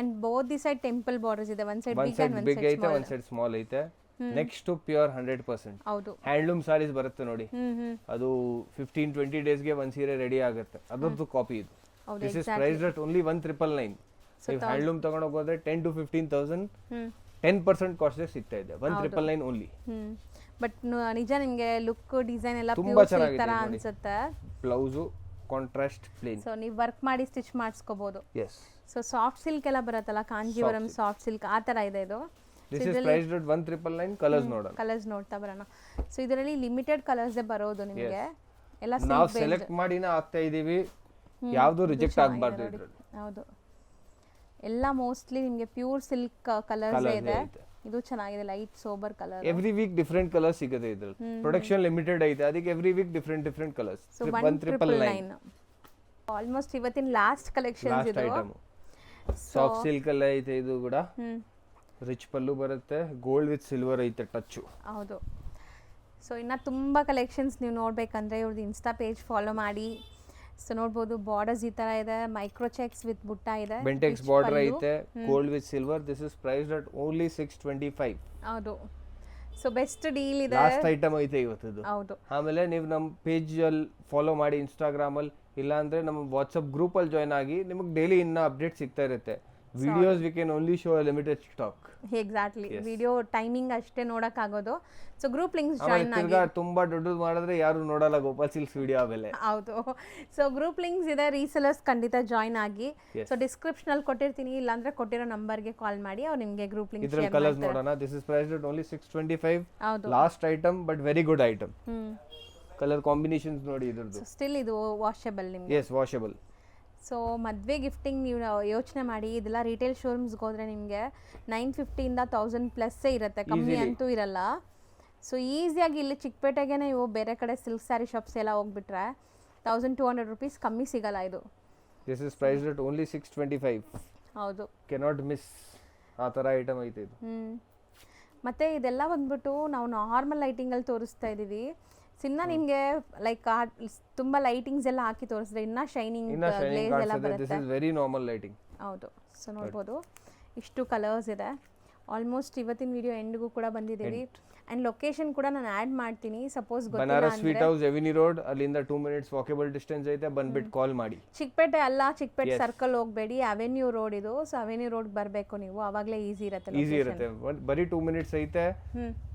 and both the side temple borders ಇದೆ. One side big and one side small. One side small ಐತೆ. Next pure 100%. ಹೌದು, ಹ್ಯಾಂಡ್ಲೂಮ್ ಸಾರೀಸ್ ಬರುತ್ತೆ ನೋಡಿ, ಅದು 15-20 ಡೇಸ್ಗೆ ಒಂದ್ ಸೀರೆ ರೆಡಿ ಆಗುತ್ತೆ, ಅದರದ್ದು ಕಾಪಿ ಇದು. This is priced at only 1999. ನೀವು ಹ್ಯಾಂಡ್ಲೂಮ್ ತಗೊಂಡು ಹೋಗೋದ್ರೆ 10 to 15,000 10% ಕಾಸ್ಟ್ ಸಿಗ್ತಾ ಇದೆ. 1999 ಓನ್ಲಿ. ಬಟ್ ನಿಜ ನಿಮಗೆ ಲುಕ್ ಡಿಸೈನ್ ಎಲ್ಲ ಪ್ಯೂರ್ ಸಿಲ್ಕ್ ತರ ಅನ್ಸುತ್ತೆ. ಬ್ಲೌಸ್ ಕಾಂಟ್ರಾಸ್ಟ್ ಪ್ಲೇನ್, ಸೊ ನೀವು ವರ್ಕ್ ಮಾಡಿ ಸ್ಟಿಚ್ ಮಾಡಿಸ್ಕೋಬಹುದು. ಎಸ್. ಸೊ ಸಾಫ್ಟ್ ಸಿಲ್ಕ್ ಎಲ್ಲ ಬರುತ್ತಲ್ಲ, ಕಾಂಜೀವರಂ ಸಾಫ್ಟ್ ಸಿಲ್ಕ್ ಆ ತರ ಇದೆ ಇದು. This is priced at 1999. Colours ನೋಡ್ತಾ ಬರೋಣ. ಸೊ ಇದರಲ್ಲಿ ಲಿಮಿಟೆಡ್ ಕಲರ್ಸ್ ಬರೋದು ನಿಮಗೆ, ಎಲ್ಲ ನಾವು ಸೆಲೆಕ್ಟ್ ಮಾಡಿನ ಆಗ್ತಾ ಇದೀವಿ, ಯಾವುದು ರಿಜೆಕ್ಟ್ ಆಗಬಾರ್ದು ಇದರಲ್ಲಿ. ಹೌದು, ಎಲ್ಲ ಮೋಸ್ಟ್ಲಿ ನಿಮಗೆ ಪ್ಯೂರ್ ಸಿಲ್ಕ್ ಕಲರ್ಸ್ ಇದೆ. ಇದು ಚೆನ್ನಾಗಿದೆ, light sober colour. Every week different colours ಸಿಗುತ್ತೆ ಇದ್ರಲ್ಲಿ. ಪ್ರೊಡಕ್ಷನ್ ಲಿಮಿಟೆಡ್ ಐತೆ, ಅದಕ್ಕೆ every week different colours. 1999 almost ಇವತ್ತಿನ ಲಾಸ್ಟ್ ಕಲೆಕ್ಷನ್ಸ್ ಇದು. ಐಟಮ್ ಸಾಫ್ಟ್ ಸಿಲ್ಕ್ ಅಲ್ಲ ಐತೆ ಇದು ಕೂಡ. ರಿಚ್ ಪಲ್ಲು ಬರುತ್ತೆ, ಗೋಲ್ಡ್ ವಿತ್ ಸಿಲ್ವರ್ ಐತೆ ಟಚ್. ಹೌದು. ಸೊ ಇನ್ನು ತುಂಬ ಕಲೆಕ್ಷನ್ಸ್ ನೀವು ನೋಡಬೇಕಂದ್ರೆ ಇವ್ರದ್ದು ಇನ್ಸ್ಟಾ ಪೇಜ್ ಫಾಲೋ ಮಾಡಿ. ಸೊ ನೋಡ್ಬೋದು ಬಾರ್ಡರ್ಸ್ ಈ ಥರ ಇದೆ, ಮೈಕ್ರೋ ಚೆಕ್ಸ್ ವಿತ್ ಬುಟ್ಟ ಇದೆ, ಬೆಂಟೆಕ್ಸ್ ಬಾರ್ಡರ್ ಐತೆ, gold with silver. This is priced at only 625. ಹೌದು. ಸೊ ಬೆಸ್ಟ್ ಡೀಲ್ ಇದೆ. ಲಾಸ್ಟ್ ಐಟಮ್ ಐತೆ ಇವತ್ತು. ಹೌದು. ಆಮೇಲೆ ನೀವು ನಮ್ಮ ಪೇಜ್ ಅಲ್ಲಿ ಫಾಲೋ ಮಾಡಿ ಇನ್ಸ್ಟಾಗ್ರಾಮ್ ಅಲ್ಲಿ, ಇಲ್ಲ ಅಂದ್ರೆ ನಮ್ಮ ವಾಟ್ಸ್ಆಪ್ ಗ್ರೂಪ್ ಅಲ್ಲಿ ಜಾಯ್ನ್ ಆಗಿ, ನಿಮಗೆ ಡೈಲಿ ಇನ್ನ ಅಪ್ಡೇಟ್ ಸಿಗ್ತಾ ಇರುತ್ತೆ. Videos we can only show limited stock. Exactly, video timing ಅಷ್ಟೇ ನೋಡಕ್ ಆಗೋದು. ಸೊ ಗ್ರೂಪ್ ಲಿಂಕ್ಸ್ ಜಾಯಿನ್ ಆಗಿ. ತುಂಬಾ ದೊಡ್ಡದು ಮಾಡಿದ್ರೆ ಯಾರು ನೋಡಲ್ಲ ಗೋಪಾಲ್ ಸಿಲ್ಕ್ಸ್ ವಿಡಿಯೋ ಆಮೇಲೆ. ಹೌದು. ಸೊ ಗ್ರೂಪ್ ಲಿಂಕ್ಸ್ ಇದೆ, ರೀಸೆಲರ್ಸ್ ಖಂಡಿತ ಜಾಯಿನ್ ಆಗಿ. ಸೊ ಡಿಸ್ಕ್ರಿಪ್ಷನ್ ಅಲ್ಲಿ ಕೊಟ್ಟಿರ್ತೀನಿ, ಇಲ್ಲಾಂದ್ರೆ ಕೊಟ್ಟಿರೋ ನಂಬರ್ಗೆ ಕಾಲ್ ಮಾಡಿ ಅವ್ರು ನಿಮಗೆ ಗ್ರೂಪ್ ಲಿಂಕ್ ಶೇರ್ ಮಾಡ್ತಾರೆ. ಕಲರ್ಸ್ ನೋಡೋಣ. This is priced at only 625. ಹೌದು. Last item but very good item. Colour combinations ನೋಡಿ ಇದ್ರದ್ದು. ಸ್ಟಿಲ್ ಇದು ವಾಷಬಲ್ ನಿಮಗೆ. Yes, washable. ಸೊ ಮದುವೆ ಗಿಫ್ಟಿಂಗ್ ನೀವು ಯೋಚನೆ ಮಾಡಿ, ಇದೆಲ್ಲ ರಿಟೇಲ್ ಶೋರೂಮ್ಸ್ಗೆ ಹೋದರೆ ನಿಮಗೆ 950 ಇಂದ 1000 ಪ್ಲಸ್ಸೇ ಇರುತ್ತೆ, ಕಮ್ಮಿ ಅಂತೂ ಇರಲ್ಲ. ಸೊ ಈಸಿಯಾಗಿ ಇಲ್ಲಿ ಚಿಕ್ಕಪೇಟೆಗೆ ನೀವು ಬೇರೆ ಕಡೆ ಸಿಲ್ಕ್ ಸ್ಯಾರಿ ಶಾಪ್ಸ್ ಎಲ್ಲ ಹೋಗ್ಬಿಟ್ರೆ 1200 ರುಪೀಸ್ ಕಮ್ಮಿ ಸಿಗಲ್ಲ ಇದು. This is priced at only 625. ಹೌದು. Cannot miss. ಆ ಥರ ಐಟಮ್ ಐತೆ ಇದು. ಮತ್ತು ಇದೆಲ್ಲ ಬಂದ್ಬಿಟ್ಟು ನಾವು ನಾರ್ಮಲ್ ಲೈಟಿಂಗಲ್ಲಿ ತೋರಿಸ್ತಾ ಇದ್ದೀವಿ. ಇನ್ನ ನಿಮಗೆ ಲೈಕ್ ತುಂಬಾ ಲೈಟಿಂಗ್ಸ್ ಎಲ್ಲ ಹಾಕಿ ತೋರಿಸಿದ್ರೆ ಇನ್ನ ಶೈನಿಂಗ್ ಗ್ಲೇಸ್ ಎಲ್ಲ ಬರುತ್ತೆ. This is very normal lighting. ಹೌದು. ಸೊ ನೋಡ್ಬೋದು ಇಷ್ಟು ಕಲರ್ಸ್ ಇದೆ. ಆಲ್ಮೋಸ್ಟ್ ಇವತ್ತಿನ ವಿಡಿಯೋ ಎಂಡ್ಗೂ ಕೂಡ ಬಂದಿದ್ದೀವಿ. ಅಂಡ್ ಲೊಕೇಶನ್ ಕೂಡ ನಾನು ಆಡ್ ಮಾಡ್ತೀನಿ. Suppose Banaras sweet house avenue road, ಅಲ್ಲಿಂದ 2 minutes ವಾಕೇಬಲ್ ಡಿಸ್ಟೆನ್ಸ್ ಐತೆ, ಬಂದ್ಬಿಟ್ಟು ಕಾಲ್ ಮಾಡಿ. ಚಿಕ್ಕಪೇಟೆ ಅಲ್ಲ, ಚಿಕ್ಕಪೇಟೆ ಸರ್ಕಲ್ ಹೋಗಬೇಡಿ, ಅವೆನ್ಯೂ ರೋಡ್ ಇದು. ಸೊ ಅವೆನ್ಯೂ ರೋಡ್ ಬರಬೇಕು ನೀವು, ಅವಾಗಲೇ ಈಸಿ ಇರುತ್ತೆ. ಈಸಿ ಇರುತ್ತೆ. ಬರೀ 2 minutes ಐತೆ.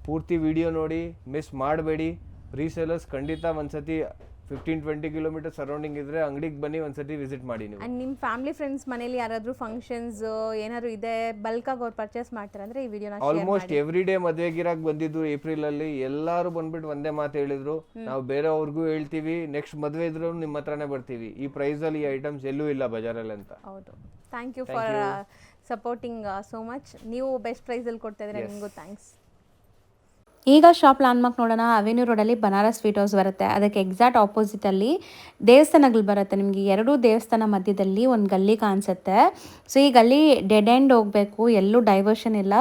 ಪೂರ್ತಿ ವಿಡಿಯೋ ನೋಡಿ, ಮಿಸ್ ಮಾಡಬೇಡಿ. ರೀಸೇಲರ್ಸ್ ಖಂಡಿತ ಒಂದ್ಸತಿ 15-20 ಕಿಲೋಮೀಟರ್ ಸರೌಂಡಿಂಗ್ ಇದ್ರೆ ಅಂಗಡಿಗೆ ಬನ್ನಿ, ಒಂದ್ಸತಿ ವಿಸಿಟ್ ಮಾಡಿ ನೀವು. ಅಂಡ್ ನಿಮ್ಮ ಫ್ಯಾಮಿಲಿ ಫ್ರೆಂಡ್ಸ್ ಮನೇಲಿ ಯಾರಾದ್ರೂ ಫಂಕ್ಷನ್ಸ್ ಏನಾದ್ರು ಇದೆ, ಬಲ್ಕ್ ಆಗಿ ಅವ್ರು ಪರ್ಚೇಸ್ ಮಾಡ್ತಾರೆ ಅಂದ್ರೆ ಈ ವಿಡಿಯೋನ ಶೇರ್ ಮಾಡಿ. ಆಲ್ಮೋಸ್ಟ್ ಎವ್ರಿ ಡೇ ಮದುವೆಗಿರಾಕ್ ಬಂದಿದ್ರು ಏಪ್ರಿಲ್ ಅಲ್ಲಿ, ಎಲ್ಲರೂ ಬಂದ್ಬಿಟ್ಟು ಒಂದೇ ಮಾತು ಹೇಳಿದ್ರು, ನಾವು ಬೇರೆಯವ್ರಿಗೂ ಹೇಳ್ತೀವಿ, ನೆಕ್ಸ್ಟ್ ಮದುವೆ ಇದ್ರು ನಿಮ್ಮ ಹತ್ರನೇ ಬರ್ತೀವಿ, ಈ ಪ್ರೈಸ್ ಅಲ್ಲಿ ಈ ಐಟಮ್ಸ್ ಎಲ್ಲೂ ಇಲ್ಲ ಬಜಾರಲ್ಲಿ ಅಂತ. ಹೌದು. Thank you for supporting so much. ನೀವು ಬೆಸ್ಟ್ ಪ್ರೈಸಲ್ಲಿ ಕೊಡ್ತಾ ಇದ್ರೆ ನಿಮಗೂ ಥ್ಯಾಂಕ್ಸ್. ಈಗ ಶಾಪ್ ಲ್ಯಾಂಡ್ಮಾರ್ಕ್ ನೋಡೋಣ. ಅವೆನ್ಯೂ ರೋಡಲ್ಲಿ ಬನಾರಸ್ ಸ್ವೀಟ್ ಹೌಸ್ ಬರುತ್ತೆ, ಅದಕ್ಕೆ ಎಕ್ಸಾಕ್ಟ್ ಆಪೋಸಿಟಲ್ಲಿ ದೇವಸ್ಥಾನಗಳು ಬರುತ್ತೆ. ನಿಮಗೆ 2 ದೇವಸ್ಥಾನ ಮಧ್ಯದಲ್ಲಿ ಒಂದು ಗಲ್ಲಿ ಕಾಣಿಸುತ್ತೆ. ಸೊ ಈ ಗಲ್ಲಿ ಡೆಡ್ ಎಂಡ್ ಹೋಗಬೇಕು, ಎಲ್ಲೂ ಡೈವರ್ಷನ್ ಇಲ್ಲ.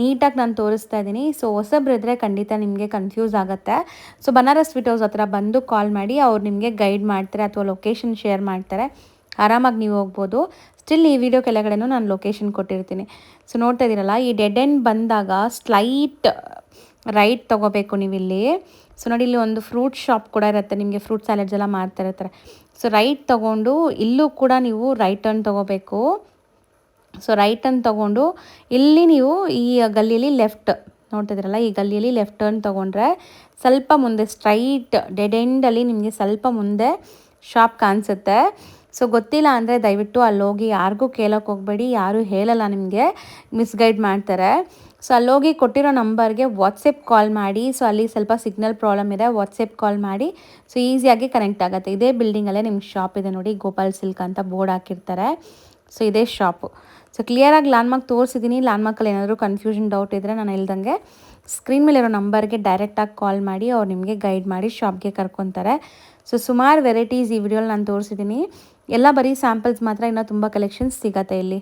ನೀಟಾಗಿ ನಾನು ತೋರಿಸ್ತಾ ಇದ್ದೀನಿ. ಸೊ ಹೊಸಬ್ರಿದ್ರೆ ಖಂಡಿತ ನಿಮಗೆ ಕನ್ಫ್ಯೂಸ್ ಆಗುತ್ತೆ. ಸೊ ಬನಾರಸ್ ಸ್ವೀಟ್ ಹೌಸ್ ಹತ್ರ ಬಂದು ಕಾಲ್ ಮಾಡಿ, ಅವ್ರು ನಿಮಗೆ ಗೈಡ್ ಮಾಡ್ತಾರೆ ಅಥವಾ ಲೊಕೇಶನ್ ಶೇರ್ ಮಾಡ್ತಾರೆ, ಆರಾಮಾಗಿ ನೀವು ಹೋಗ್ಬೋದು. ಸ್ಟಿಲ್ ಈ ವಿಡಿಯೋ ಕೆಳಗಡೆನೂ ನಾನು ಲೊಕೇಶನ್ ಕೊಟ್ಟಿರ್ತೀನಿ. ಸೊ ನೋಡ್ತಾ ಇದ್ದೀರಲ್ಲ, ಈ ಡೆಡ್ ಎಂಡ್ ಬಂದಾಗ ಸ್ಲೈಟ್ ರೈಟ್ ತೊಗೋಬೇಕು ನೀವು ಇಲ್ಲಿ. ಸೊ ನೋಡಿ, ಇಲ್ಲಿ ಒಂದು ಫ್ರೂಟ್ ಶಾಪ್ ಕೂಡ ಇರುತ್ತೆ, ನಿಮಗೆ ಫ್ರೂಟ್ ಸ್ಯಾಲಡ್ಸ್ ಎಲ್ಲ ಮಾಡ್ತಾ ಇರ್ತಾರೆ. ಸೊ ರೈಟ್ ತೊಗೊಂಡು ಇಲ್ಲೂ ಕೂಡ ನೀವು ರೈಟ್ ಟರ್ನ್ ತೊಗೋಬೇಕು. ಸೊ ರೈಟ್ ಟರ್ನ್ ತೊಗೊಂಡು ಇಲ್ಲಿ ನೀವು ಈ ಗಲ್ಲಿಯಲ್ಲಿ ಲೆಫ್ಟ್ ನೋಡ್ತಿದ್ದೀರಲ್ಲ, ಈ ಗಲ್ಲಿಯಲ್ಲಿ ಲೆಫ್ಟ್ ಟರ್ನ್ ತೊಗೊಂಡ್ರೆ ಸ್ವಲ್ಪ ಮುಂದೆ ಸ್ಟ್ರೈಟ್ ಡೆಡ್ ಎಂಡಲ್ಲಿ ನಿಮಗೆ ಸ್ವಲ್ಪ ಮುಂದೆ ಶಾಪ್ ಕಾಣಿಸುತ್ತೆ. ಸೊ ಗೊತ್ತಿಲ್ಲ ಅಂದರೆ ದಯವಿಟ್ಟು ಅಲ್ಲೋಗಿ ಯಾರಿಗೂ ಕೇಳೋಕ್ಕೆ ಹೋಗಬೇಡಿ, ಯಾರೂ ಹೇಳಲ್ಲ, ನಿಮಗೆ ಮಿಸ್ಗೈಡ್ ಮಾಡ್ತಾರೆ. ಸೊ ಅಲ್ಲೋಗಿ ಕೊಟ್ಟಿರೋ ನಂಬರ್ಗೆ ವಾಟ್ಸಪ್ ಕಾಲ್ ಮಾಡಿ. ಸೊ ಅಲ್ಲಿ ಸ್ವಲ್ಪ ಸಿಗ್ನಲ್ ಪ್ರಾಬ್ಲಮ್ ಇದೆ, ವಾಟ್ಸಪ್ ಕಾಲ್ ಮಾಡಿ. ಸೊ ಈಸಿಯಾಗಿ ಕನೆಕ್ಟ್ ಆಗುತ್ತೆ. ಇದೇ ಬಿಲ್ಡಿಂಗಲ್ಲೇ ನಿಮ್ಗೆ ಶಾಪ್ ಇದೆ ನೋಡಿ, ಗೋಪಾಲ್ ಸಿಲ್ಕ್ ಅಂತ ಬೋರ್ಡ್ ಹಾಕಿರ್ತಾರೆ. ಸೊ ಇದೇ ಶಾಪು. ಸೊ ಕ್ಲಿಯರಾಗಿ ಲ್ಯಾಂಡ್ಮಾರ್ಕ್ ತೋರಿಸಿದ್ದೀನಿ. ಲ್ಯಾಂಡ್ಮಾರ್ಕಲ್ಲಿ ಏನಾದರೂ ಕನ್ಫ್ಯೂಷನ್ ಡೌಟ್ ಇದ್ದರೆ ನಾನು ಹೇಳ್ದಂಗೆ ಸ್ಕ್ರೀನ್ ಮೇಲಿರೋ ನಂಬರ್ಗೆ ಡೈರೆಕ್ಟಾಗಿ ಕಾಲ್ ಮಾಡಿ, ಅವ್ರು ನಿಮಗೆ ಗೈಡ್ ಮಾಡಿ ಶಾಪ್ಗೆ ಕರ್ಕೊತಾರೆ. ಸೊ ಸುಮಾರು ವೆರೈಟೀಸ್ ಈ ವಿಡಿಯೋಲಿ ನಾನು ತೋರಿಸಿದ್ದೀನಿ. ಎಲ್ಲ ಬರೀ ಸ್ಯಾಂಪಲ್ಸ್ ಮಾತ್ರ, ಇನ್ನೂ ತುಂಬ ಕಲೆಕ್ಷನ್ಸ್ ಸಿಗತ್ತೆ ಇಲ್ಲಿ.